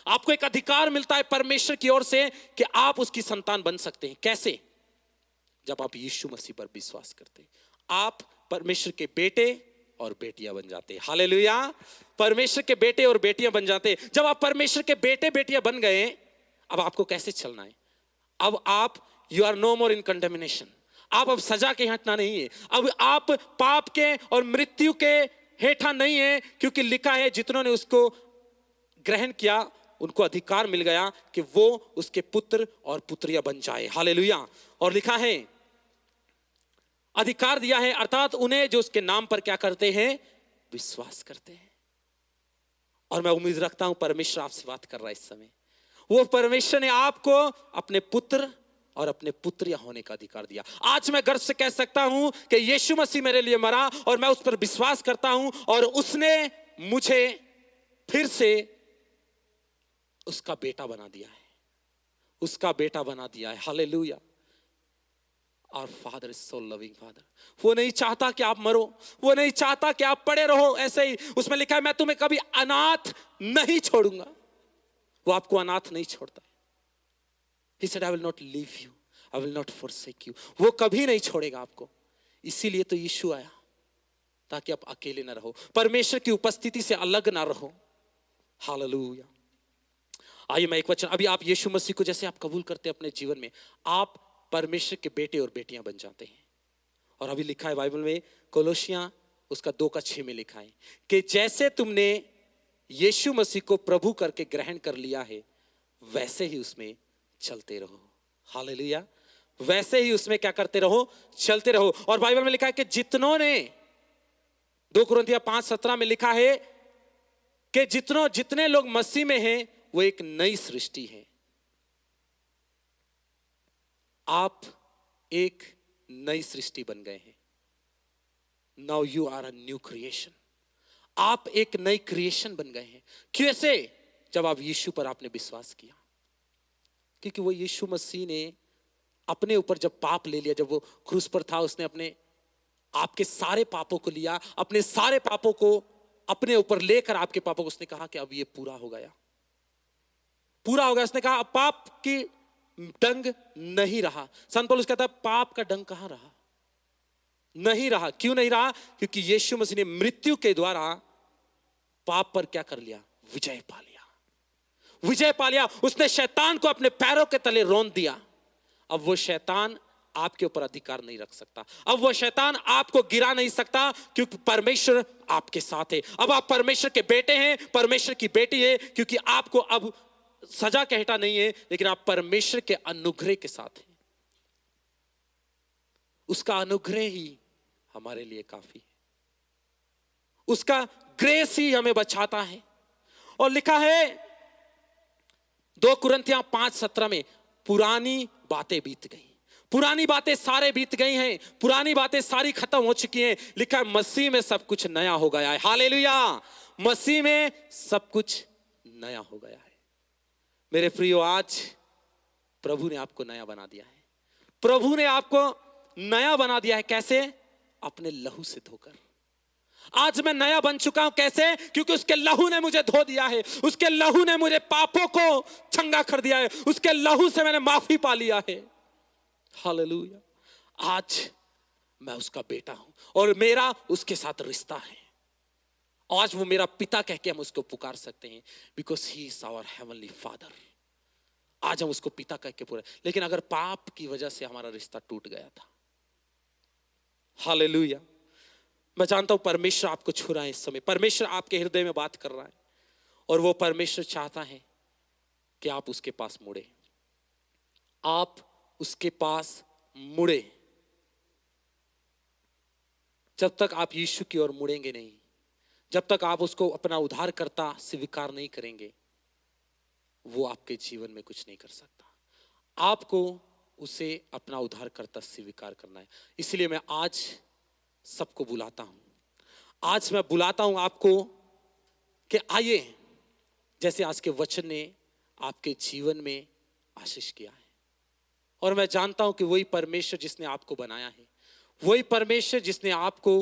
आपको एक अधिकार मिलता है परमेश्वर की ओर से कि आप उसकी संतान बन सकते हैं। कैसे? जब आप यीशु मसीह पर विश्वास करते हैं, आप परमेश्वर के बेटे और बेटियां बन जाते हैं। हालेलुया। परमेश्वर के बेटे और बेटियां बन जाते हैं। जब आप परमेश्वर के बेटे बेटियां बन गए, अब आपको कैसे चलना है? अब आप, यू आर नो मोर इन कंडेमिनेशन। आप अब सजा के हेठा नहीं है, अब आप पाप के और मृत्यु के हेठा नहीं है, क्योंकि लिखा है जितनों ने उसको ग्रहण किया उनको अधिकार मिल गया कि वो उसके पुत्र और पुत्रियां बन जाए। हालेलुया। और लिखा है अधिकार दिया है, अर्थात उन्हें जो उसके नाम पर क्या करते हैं, विश्वास करते हैं। और मैं उम्मीद रखता हूं परमेश्वर आपसे बात कर रहा है इस समय। वो परमेश्वर ने आपको अपने पुत्र और अपने पुत्रियां होने का अधिकार दिया। आज मैं गर्व से कह सकता हूं कि यीशु मसीह मेरे लिए मरा और मैं उस पर विश्वास करता हूं और उसने मुझे फिर से उसका बेटा बना दिया है, उसका बेटा बना दिया है। हालेलुया। और father is so loving father. वो नहीं चाहता कि आप मरो, वो नहीं चाहता कि आप पड़े रहो ऐसे ही। उसमें लिखा है मैं तुम्हें कभी अनाथ नहीं छोड़ूंगा। वो आपको अनाथ नहीं छोड़ता है। He said, I will not leave you, I will not forsake you. वो कभी नहीं छोड़ेगा आपको। इसीलिए तो यीशु आया, ताकि आप अकेले ना रहो, परमेश्वर की उपस्थिति से अलग ना रहो। हालेलुया। आइए मैं एक वचन, अभी आप यीशु मसीह को जैसे आप कबूल करते हैं अपने जीवन में, आप परमेश्वर के बेटे और बेटियां बन जाते हैं। और अभी लिखा है बाइबल में, कोलोसियां उसका 2:6 में लिखा है कि जैसे तुमने यीशु मसीह को प्रभु करके ग्रहण कर लिया है, वैसे ही उसमें चलते रहो। हालेलुया। वैसे ही उसमें क्या करते रहो, चलते रहो। और बाइबल में लिखा है कि जितनों ने, 2 कुरिन्थियों 5:17 में लिखा है कि जितने लोग मसीह में हैं वो एक नई सृष्टि है। आप एक नई सृष्टि बन गए हैं। Now you are a new creation. आप एक नई क्रिएशन बन गए हैं। कैसे? जब आप यीशु पर आपने विश्वास किया। क्योंकि वो यीशु मसीह ने अपने ऊपर जब पाप ले लिया, जब वो क्रूस पर था, उसने अपने आपके सारे पापों को लिया, अपने सारे पापों को अपने ऊपर लेकर आपके पापों को उसने कहा कि अब ये पूरा हो गया, पूरा हो गया। उसने कहा अब पाप की डंग नहीं रहा। संत पौलुस कहता है पाप का डंग कहां रहा, नहीं रहा। क्यों नहीं रहा? क्योंकि यीशु मसीह ने मृत्यु के द्वारा पाप पर क्या कर लिया, विजय पा लिया। विजय पा लिया। उसने शैतान को अपने पैरों के तले रौंद दिया। अब वो शैतान आपके ऊपर अधिकार नहीं रख सकता। अब वो शैतान आपको गिरा नहीं सकता, क्योंकि परमेश्वर आपके साथ है। अब आप परमेश्वर के बेटे हैं, परमेश्वर की बेटी है, क्योंकि आपको अब सजा के हेठा नहीं है, लेकिन आप परमेश्वर के अनुग्रह के साथ हैं। उसका अनुग्रह ही हमारे लिए काफी है। उसका ग्रेस ही हमें बचाता है। और लिखा है 2 कुरिन्थियों 5:17 में, पुरानी बातें बीत गई। पुरानी बातें सारे बीत गई हैं, पुरानी बातें सारी खत्म हो चुकी हैं। लिखा है मसीह में सब कुछ नया हो गया है। हालेलुया। मसीह में सब कुछ नया हो गया है। मेरे प्रियो, आज प्रभु ने आपको नया बना दिया है। प्रभु ने आपको नया बना दिया है। कैसे? अपने लहू से धोकर। आज मैं नया बन चुका हूं। कैसे? क्योंकि उसके लहू ने मुझे धो दिया है। उसके लहू ने मुझे पापों को चंगा कर दिया है। उसके लहू से मैंने माफी पा लिया है। हालेलुया। आज मैं उसका बेटा हूं और मेरा उसके साथ रिश्ता है। आज वो मेरा पिता कह के हम उसको पुकार सकते हैं, because he is our heavenly father. आज हम उसको पिता कह के पूरे। लेकिन अगर पाप की वजह से हमारा रिश्ता टूट गया था, हालेलुया, मैं जानता हूं परमेश्वर आपको छू रहा है इस समय। परमेश्वर आपके हृदय में बात कर रहा है और वो परमेश्वर चाहता है कि आप उसके पास मुड़े, आप उसके पास मुड़े। जब तक आप यीशु की ओर मुड़ेंगे नहीं, जब तक आप उसको अपना उद्धारकर्ता स्वीकार नहीं करेंगे, वो आपके जीवन में कुछ नहीं कर सकता। आपको उसे अपना उद्धारकर्ता स्वीकार करना है। इसलिए मैं आज सबको बुलाता हूं, आज मैं बुलाता हूं आपको कि आइए, जैसे आज के वचन ने आपके जीवन में आशीष किया है। और मैं जानता हूं कि वही परमेश्वर जिसने आपको बनाया है, वही परमेश्वर जिसने आपको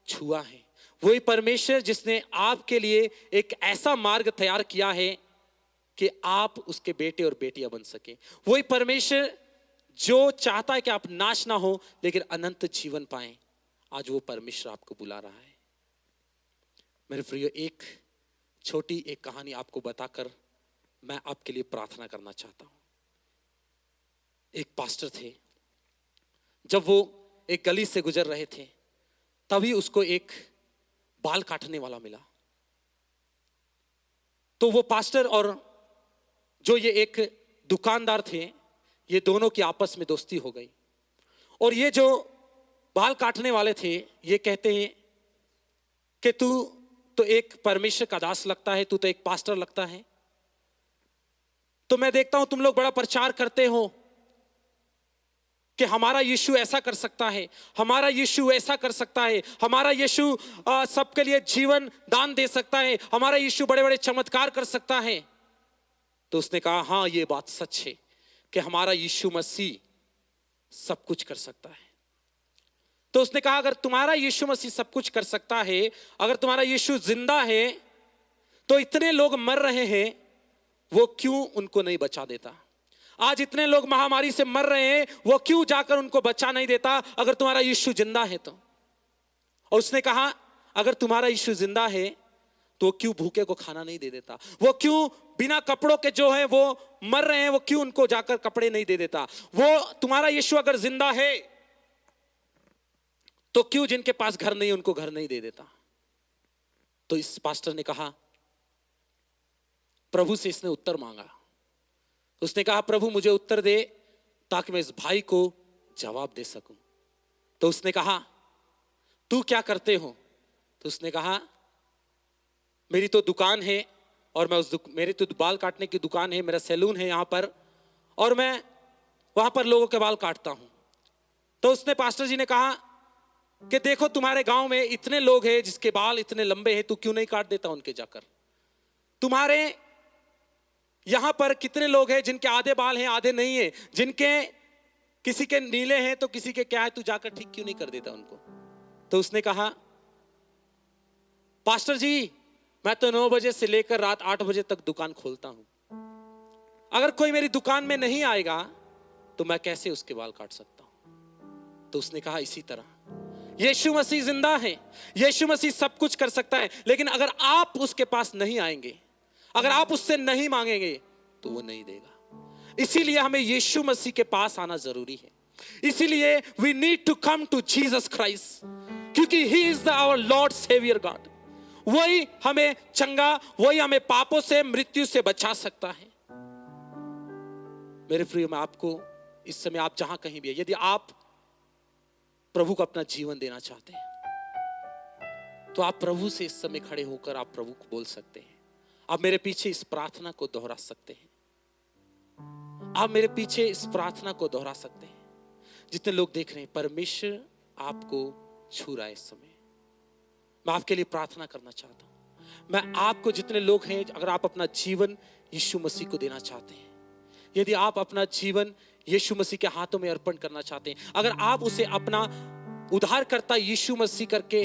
छुआ है, वही परमेश्वर जिसने आपके लिए एक ऐसा मार्ग तैयार किया है कि आप उसके बेटे और बेटियां बन सके, वही परमेश्वर जो चाहता है कि आप नाश ना हो लेकिन अनंत जीवन पाएं, आज वो परमेश्वर आपको बुला रहा है। मेरे प्रियो, एक छोटी एक कहानी आपको बताकर मैं आपके लिए प्रार्थना करना चाहता हूं। एक पास्टर थे जब वो एक गली से गुजर रहे थे, तभी उसको एक बाल काटने वाला मिला। तो वो पास्टर और जो ये एक दुकानदार थे, ये दोनों की आपस में दोस्ती हो गई। और ये जो बाल काटने वाले थे, ये कहते हैं कि तू तो एक परमेश्वर का दास लगता है, तू तो एक पास्टर लगता है, तो मैं देखता हूं तुम लोग बड़ा प्रचार करते हो कि हमारा यीशु ऐसा कर सकता है, हमारा यीशु ऐसा कर सकता है, हमारा यीशु सबके लिए जीवन दान दे सकता है, हमारा यीशु बड़े बड़े चमत्कार कर सकता है। तो उसने कहा हाँ, ये बात सच है कि हमारा यीशु मसीह सब कुछ कर सकता है। तो उसने कहा अगर तुम्हारा यीशु मसीह सब कुछ कर सकता है, अगर तुम्हारा यीशु जिंदा है, तो इतने लोग मर रहे हैं, वो क्यों उनको नहीं बचा देता? आज इतने लोग महामारी से मर रहे हैं, वो क्यों जाकर उनको बचा नहीं देता अगर तुम्हारा यीशु जिंदा है तो? और उसने कहा अगर तुम्हारा यीशु जिंदा है तो क्यों भूखे को खाना नहीं दे देता? वो क्यों बिना कपड़ों के जो है वो मर रहे हैं, वो क्यों उनको जाकर कपड़े नहीं दे देता? वो तुम्हारा यीशु अगर जिंदा है तो क्यों जिनके पास घर नहीं उनको घर नहीं दे देता? तो इस पास्टर ने कहा, प्रभु से इसने उत्तर मांगा। उसने कहा प्रभु मुझे उत्तर दे ताकि मैं इस भाई को जवाब दे सकूं। तो उसने कहा तू क्या करते हो? तो उसने कहा मेरी तो दुकान है और मैं मेरी तो बाल काटने की दुकान है, मेरा सैलून है यहाँ पर, और मैं वहां पर लोगों के बाल काटता हूं। तो उसने पास्टर जी ने कहा कि देखो तुम्हारे गांव में इतने लोग हैं जिसके बाल इतने लंबे हैं, तू क्यों नहीं काट देता उनके जाकर? तुम्हारे यहां पर कितने लोग हैं जिनके आधे बाल हैं आधे नहीं है, जिनके किसी के नीले हैं तो किसी के क्या है, तू जाकर ठीक क्यों नहीं कर देता उनको? तो उसने कहा पास्टर जी मैं तो 9 बजे से लेकर रात 8 बजे तक दुकान खोलता हूं, अगर कोई मेरी दुकान में नहीं आएगा तो मैं कैसे उसके बाल काट सकता हूं? तो उसने कहा इसी तरह यीशु मसीह जिंदा है, यीशु मसीह सब कुछ कर सकता है, लेकिन अगर आप उसके पास नहीं आएंगे, अगर आप उससे नहीं मांगेंगे तो वो नहीं देगा। इसीलिए हमें यीशु मसीह के पास आना जरूरी है। इसीलिए we need to come to Jesus Christ, क्योंकि he is our Lord saviour God. वही हमें चंगा, वही हमें पापों से मृत्यु से बचा सकता है। मेरे प्रिय, मैं आपको इस समय आप जहां कहीं भी है, यदि आप प्रभु को अपना जीवन देना चाहते हैं तो आप प्रभु से इस समय खड़े होकर आप प्रभु को बोल सकते हैं। आप मेरे पीछे इस प्रार्थना को दोहरा सकते हैं। आप मेरे पीछे इस प्रार्थना को दोहरा सकते हैं। जितने लोग देख रहे हैं, परमेश्वर आपको छू रहा है इस समय। मैं आपके लिए प्रार्थना करना चाहता हूं। मैं आपको, जितने लोग हैं, अगर आप अपना जीवन यीशु मसीह को देना चाहते हैं, यदि आप अपना जीवन यीशु मसीह के हाथों में अर्पण करना चाहते हैं, अगर आप उसे अपना उद्धारकर्ता यीशु मसीह करके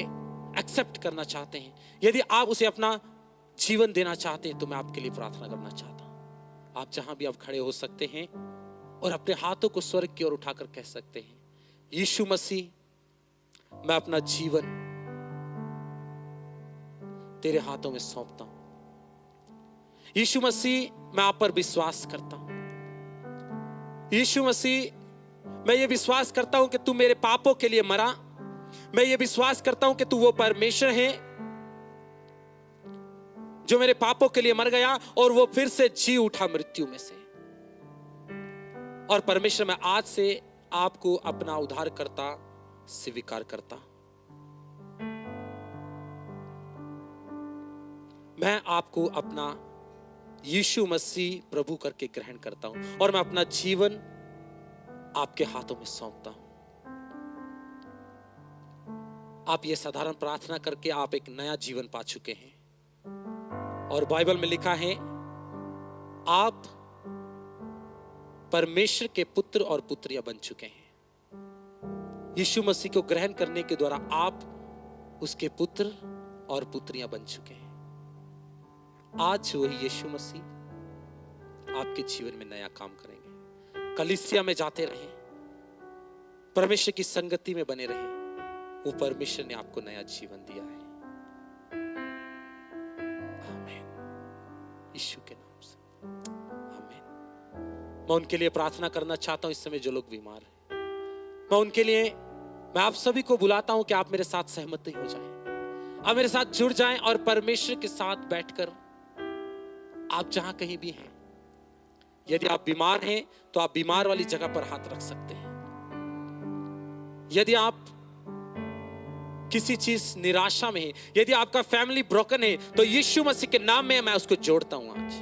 एक्सेप्ट करना चाहते हैं, यदि आप उसे अपना जीवन देना चाहते हैं, तो मैं आपके लिए प्रार्थना करना चाहता हूं। आप जहां भी आप खड़े हो सकते हैं और अपने हाथों को स्वर्ग की ओर उठाकर कह सकते हैं, यीशु मसीह मैं अपना जीवन तेरे हाथों में सौंपता हूं। यीशु मसीह मैं आप पर विश्वास करता हूं। यीशु मसीह मैं ये विश्वास करता हूं कि तू मेरे पापों के लिए मरा। मैं ये विश्वास करता हूं कि तू वो परमेश्वर है जो मेरे पापों के लिए मर गया और वो फिर से जी उठा मृत्यु में से। और परमेश्वर मैं आज से आपको अपना उद्धारकर्ता स्वीकार करता। मैं आपको अपना यीशु मसीह प्रभु करके ग्रहण करता हूं और मैं अपना जीवन आपके हाथों में सौंपता हूं। आप ये साधारण प्रार्थना करके आप एक नया जीवन पा चुके हैं। और बाइबल में लिखा है आप परमेश्वर के पुत्र और पुत्रियां बन चुके हैं। यीशु मसीह को ग्रहण करने के द्वारा आप उसके पुत्र और पुत्रियां बन चुके हैं। आज वही यीशु मसीह आपके जीवन में नया काम करेंगे। कलीसिया में जाते रहें, परमेश्वर की संगति में बने रहें। वो परमेश्वर ने आपको नया जीवन दिया है। आमीन, यीशु के नाम से आमीन। मैं उनके लिए प्रार्थना करना चाहता हूं इस समय जो लोग बीमार हैं। मैं उनके लिए मैं आप सभी को बुलाता हूं कि आप मेरे साथ सहमत हो जाएं, आप मेरे साथ जुड़ जाएं और परमेश्वर के साथ बैठकर आप जहां कहीं भी हैं, यदि आप बीमार हैं तो आप बीमार वाली जगह पर हाथ रख सकते हैं। यदि आप किसी चीज निराशा में है, यदि आपका फैमिली ब्रोकन है, तो यीशु मसीह के नाम में मैं उसको जोड़ता हूं आज।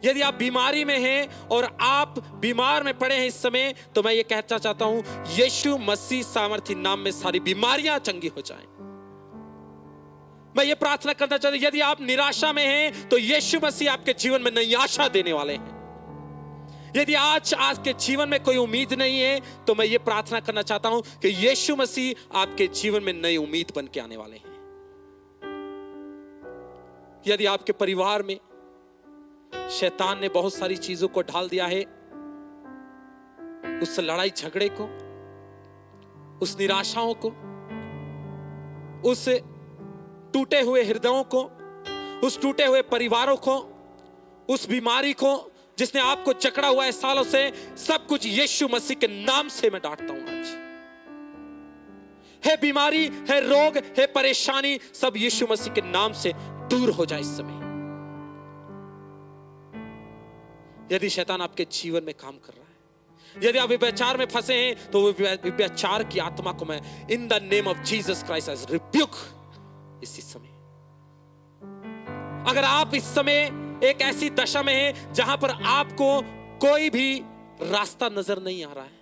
यदि आप बीमारी में हैं और आप बीमार में पड़े हैं इस समय, तो मैं ये कहना चाहता हूं, यीशु मसीह सामर्थी नाम में सारी बीमारियां चंगी हो जाएं। मैं ये प्रार्थना करना चाहता हूं, यदि आप निराशा में हैं तो यीशु मसीह आपके जीवन में नई आशा देने वाले हैं। यदि आज के जीवन में कोई उम्मीद नहीं है, तो मैं ये प्रार्थना करना चाहता हूं कि यीशु मसीह आपके जीवन में नई उम्मीद बन के आने वाले हैं। यदि आपके परिवार में शैतान ने बहुत सारी चीजों को ढाल दिया है, उस लड़ाई झगड़े को, उस निराशाओं को, उस टूटे हुए हृदयों को, उस टूटे हुए परिवारों को, उस बीमारी को जिसने आपको जकड़ा हुआ है सालों से, सब कुछ यीशु मसीह के नाम से मैं डांटता हूं आज। है बीमारी, है रोग, है परेशानी, सब यीशु मसीह के नाम से दूर हो जाए इस समय। यदि शैतान आपके जीवन में काम कर रहा है, यदि आप व्यभिचार में फंसे हैं, तो व्यभिचार की आत्मा को मैं in the name of Jesus Christ I rebuke इसी समय। अगर आप इस समय एक ऐसी दशा में हैं जहां पर आपको कोई भी रास्ता नजर नहीं आ रहा है,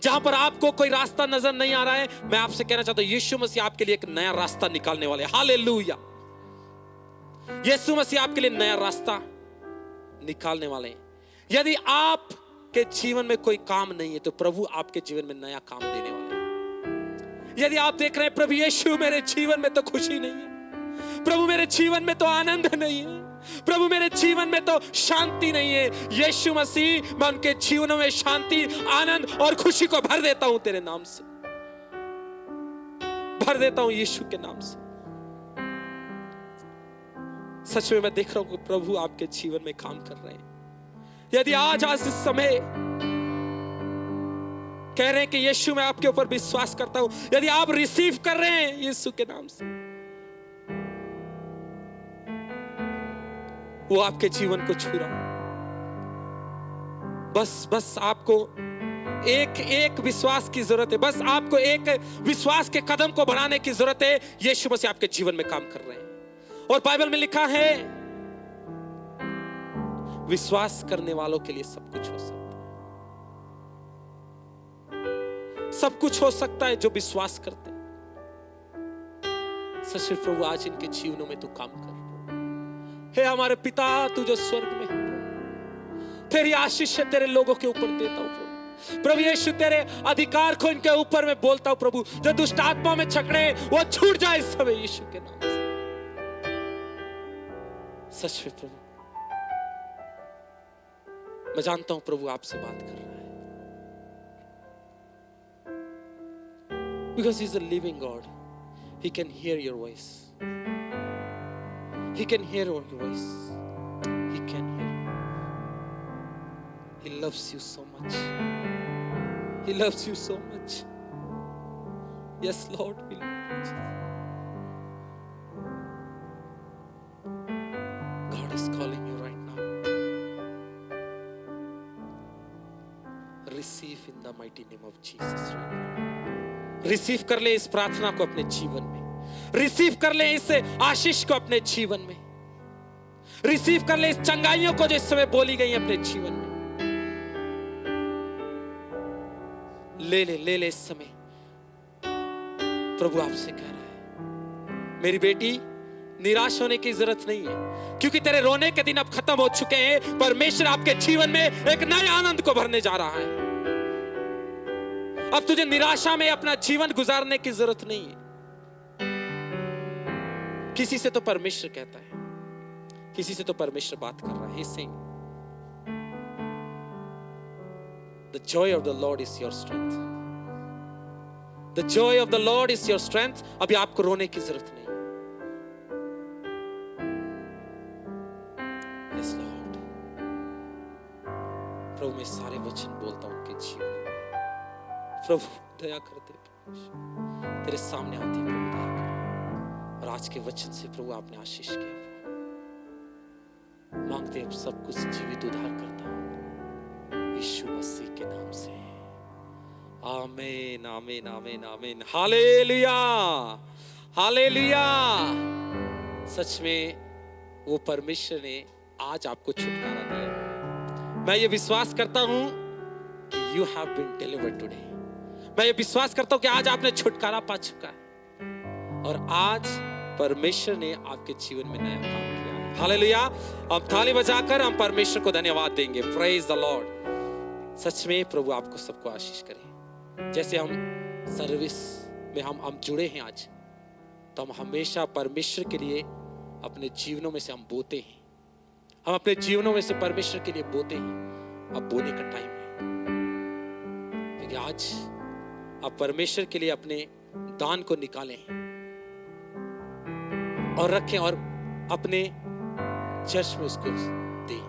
जहां पर आपको कोई रास्ता नजर नहीं आ रहा है, मैं आपसे कहना चाहता हूं, यीशु मसीह आपके लिए एक नया रास्ता निकालने वाले हैं। हालेलुया। यीशु मसीह आपके लिए नया रास्ता निकालने वाले हैं। यदि आपके जीवन में कोई काम नहीं है, तो प्रभु आपके जीवन में नया काम देने वाले हैं। यदि आप देख रहे हैं, प्रभु यीशु मेरे जीवन में तो खुशी नहीं है, प्रभु मेरे जीवन में तो आनंद नहीं है, प्रभु मेरे जीवन में तो शांति नहीं है, यीशु मसीह मैं उनके जीवनों में शांति, आनंद और खुशी को भर देता हूं तेरे नाम से, भर देता हूं यीशु के नाम से। सच में मैं देख रहा हूं कि प्रभु आपके जीवन में काम कर रहे हैं। यदि आज इस समय कह रहे हैं कि यीशु मैं आपके ऊपर विश्वास करता हूं, यदि आप रिसीव कर रहे हैं यीशु के नाम से, वो आपके जीवन को छू रहा। बस आपको एक विश्वास की जरूरत है, बस आपको एक विश्वास के कदम को बढ़ाने की जरूरत है। यीशु मसीह आपके जीवन में काम कर रहे हैं। और बाइबल में लिखा है, विश्वास करने वालों के लिए सब कुछ हो सकता है, सब कुछ हो सकता है जो विश्वास करते हैं। सच में प्रभु आज इनके जीवनों में तू काम कर। हे हमारे पिता तू जो स्वर्ग में है, तेरी आशीष है तेरे लोगों के ऊपर देता हूं प्रभु। प्रभु यीशु तेरे अधिकार को इनके ऊपर मैं बोलता हूं प्रभु, जो दुष्ट आत्मा में छकड़े वो छूट जाए इस समय यीशु के नाम से। सच में प्रभु मैं जानता हूं प्रभु आपसे बात कर रहा है, because he is a living God, he can hear your voice, he can hear your voice, he can hear, he loves you so much, he loves you so much. Yes Lord, we love you. God is calling you right now. Receive in the mighty name of Jesus right now. Receive कर ले इस प्रार्थना को अपने जीवन में, receive कर ले इस आशीष को अपने जीवन में, रिसीव कर ले इस चंगाइयों को जो इस समय बोली गई अपने जीवन में। ले ले इस समय। प्रभु आपसे कह रहा है, मेरी बेटी निराश होने की जरूरत नहीं है, क्योंकि तेरे रोने के दिन अब खत्म हो चुके हैं। परमेश्वर आपके जीवन में एक नए आनंद को भरने जा रहा है। अब तुझे निराशा में अपना जीवन गुजारने की जरूरत नहीं है। किसी से तो परमेश्वर कहता है, किसी से तो परमेश्वर बात कर रहा है। He's saying, the joy of the Lord is your strength. The joy of the Lord is your strength. अभी आपको रोने की जरूरत नहीं। Yes Lord. प्रभु मैं सारे वचन बोलता हूं उनके जीवन में। प्रभु दया कर दे, तेरे सामने आते हैं प्रभु दया कर। और आज के वचन से प्रभु आपने आशीष किया, मांगते हैं सब कुछ जीवित उद्धार करता यीशु मसीह के नाम से, आमीन आमीन आमीन आमीन। Hallelujah hallelujah. सच में वो परमेश्वर ने आज आपको छुटकारा दिया। मैं ये विश्वास करता हूं कि you have been delivered today. मैं ये विश्वास करता हूं कि आज आपने छुटकारा पा चुका है और आज परमेश्वर ने आपके जीवन में नया काम किया है। हालेलुया। हम थाली बजाकर हम परमेश्वर को धन्यवाद देंगे। Praise the Lord. सच में प्रभु आपको सबको आशीष करे। जैसे हम सर्विस में हम जुड़े हैं आज, तो हम हमेशा परमेश्वर के लिए अपने जीवनों में से हम बोते हैं। हम अपने जीवनों में से परमेश्वर के लिए बोते हैं। अब बोने का टाइम है, क्योंकि आज आप परमेश्वर के लिए अपने दान को निकालें और रखें और अपने चर्च में उसको दें।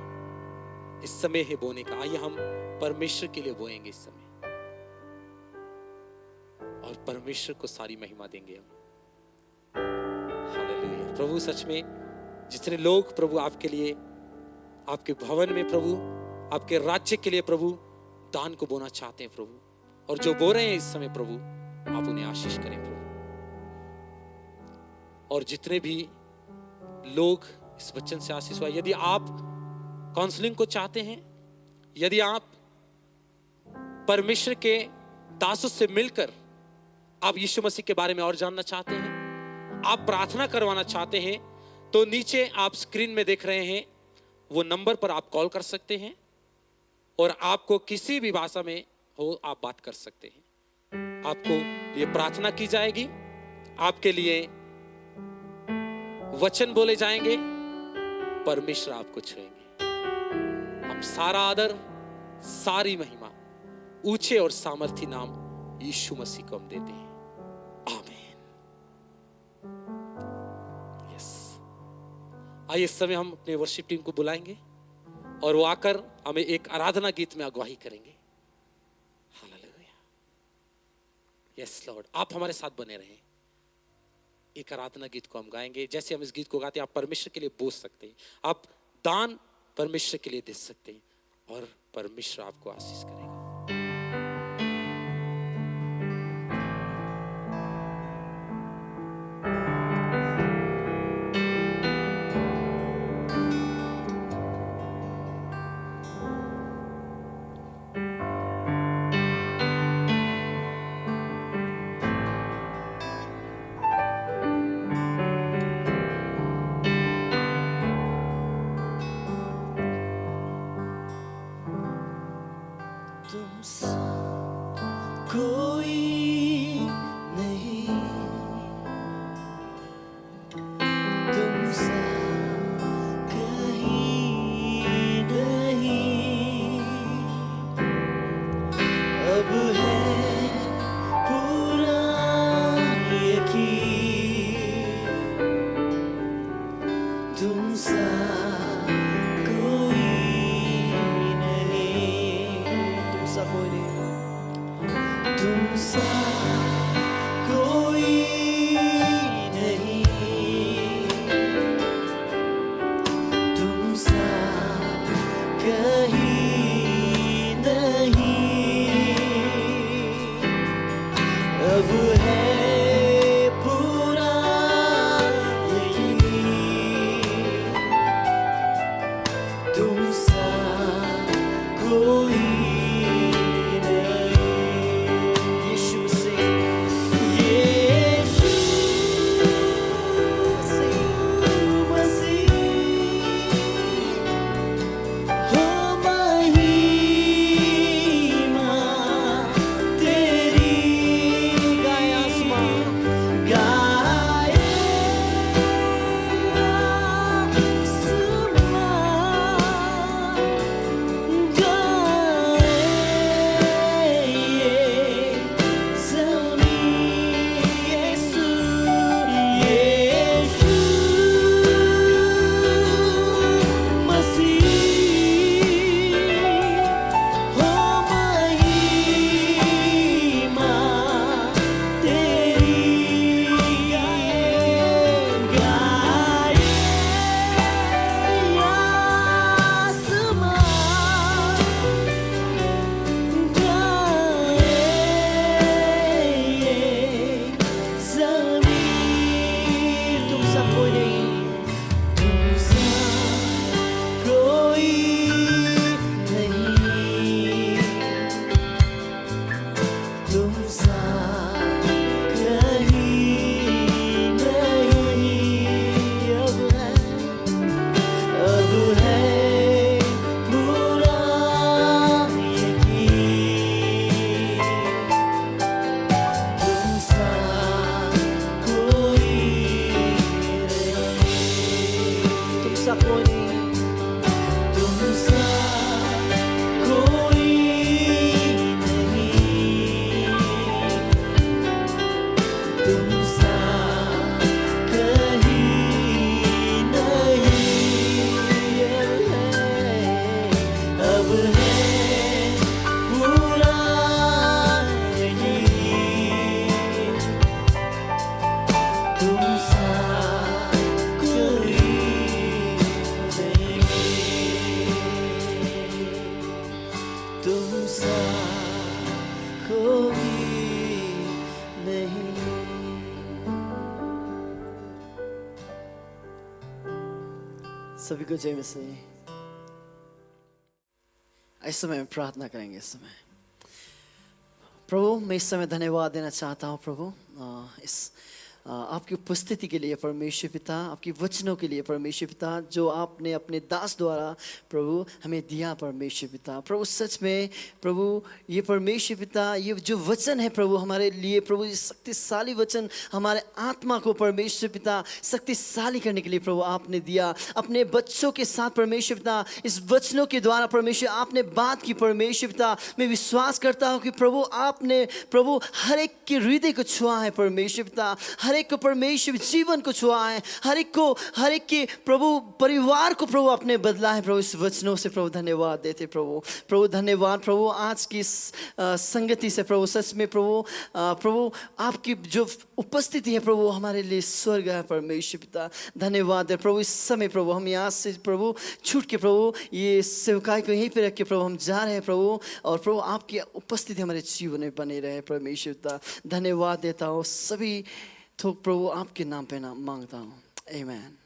इस समय है बोने का। आइए हम परमेश्वर के लिए बोएंगे इस समय और परमेश्वर को सारी महिमा देंगे हम। हालेलुया। प्रभु सच में जितने लोग प्रभु आपके लिए, आपके भवन में प्रभु, आपके राज्य के लिए प्रभु दान को बोना चाहते हैं प्रभु, और जो बो रहे हैं इस समय प्रभु, आप उन्हें आशीष करें प्रभु। और जितने भी लोग इस वचन से आशीष हुआ, यदि आप काउंसलिंग को चाहते हैं, यदि आप परमेश्वर के दासों से मिलकर आप यीशु मसीह के बारे में और जानना चाहते हैं, आप प्रार्थना करवाना चाहते हैं, तो नीचे आप स्क्रीन में देख रहे हैं वो नंबर पर आप कॉल कर सकते हैं और आपको किसी भी भाषा में हो आप बात कर सकते हैं। आपको ये प्रार्थना की जाएगी, आपके लिए वचन बोले जाएंगे, परमेश्वर आपको छुएंगे। हम सारा आदर, सारी महिमा ऊंचे और सामर्थी नाम यीशु मसीह को हम देते हैं। आमीन। यस। आइए इस समय हम अपने वर्शिप टीम को बुलाएंगे और वो आकर हमें एक आराधना गीत में अगुवाई करेंगे। हालेलुया। यस लॉर्ड, आप हमारे साथ बने रहें। एक आराधना गीत को हम गाएंगे। जैसे हम इस गीत को गाते हैं, आप परमेश्वर के लिए बोल सकते हैं, आप दान परमेश्वर के लिए दे सकते हैं और परमेश्वर आपको आशीष करेगा। गाया सभी को जय मसीह। इस समय में प्रार्थना करेंगे। इस समय प्रभु मैं इस समय धन्यवाद देना चाहता हूँ प्रभु आपकी उपस्थिति के लिए परमेश्वर पिता, आपकी वचनों के लिए परमेश्वर पिता, जो आपने अपने दास द्वारा प्रभु हमें दिया परमेश्वर पिता। प्रभु सच में प्रभु ये परमेश्वर पिता, ये जो वचन है प्रभु हमारे लिए प्रभु, ये शक्तिशाली वचन हमारे आत्मा को परमेश्वर पिता शक्तिशाली करने के लिए प्रभु आपने दिया अपने बच्चों के साथ परमेश्वर पिता। इस वचनों के द्वारा परमेश्वर आपने बात की परमेश्वर पिता। मैं विश्वास करता हूँ कि प्रभु आपने प्रभु हर एक के हृदय को छुआ है परमेश्वर पिता, हर एक को परमेश्वर जीवन को छुआ है, हर एक के प्रभु परिवार को प्रभु आपने बदला है प्रभु। इस वचनों से प्रभु धन्यवाद देते प्रभु धन्यवाद प्रभु आज की संगति से प्रभु। सच में प्रभु आपकी जो उपस्थिति है प्रभु हमारे लिए स्वर्ग है परमेश्वर पिता। धन्यवाद है प्रभु। इस समय प्रभु हम यहाँ से प्रभु छूट के प्रभु ये सेवकाई को यहीं पे रख के प्रभु हम जा रहे हैं प्रभु, और प्रभु आपकी उपस्थिति हमारे जीवन में बने रहे परमेश्वर पिता। धन्यवाद देता हूँ। सभी तो प्रभु आपके नाम पे नाम मांगता हूँ। आमीन।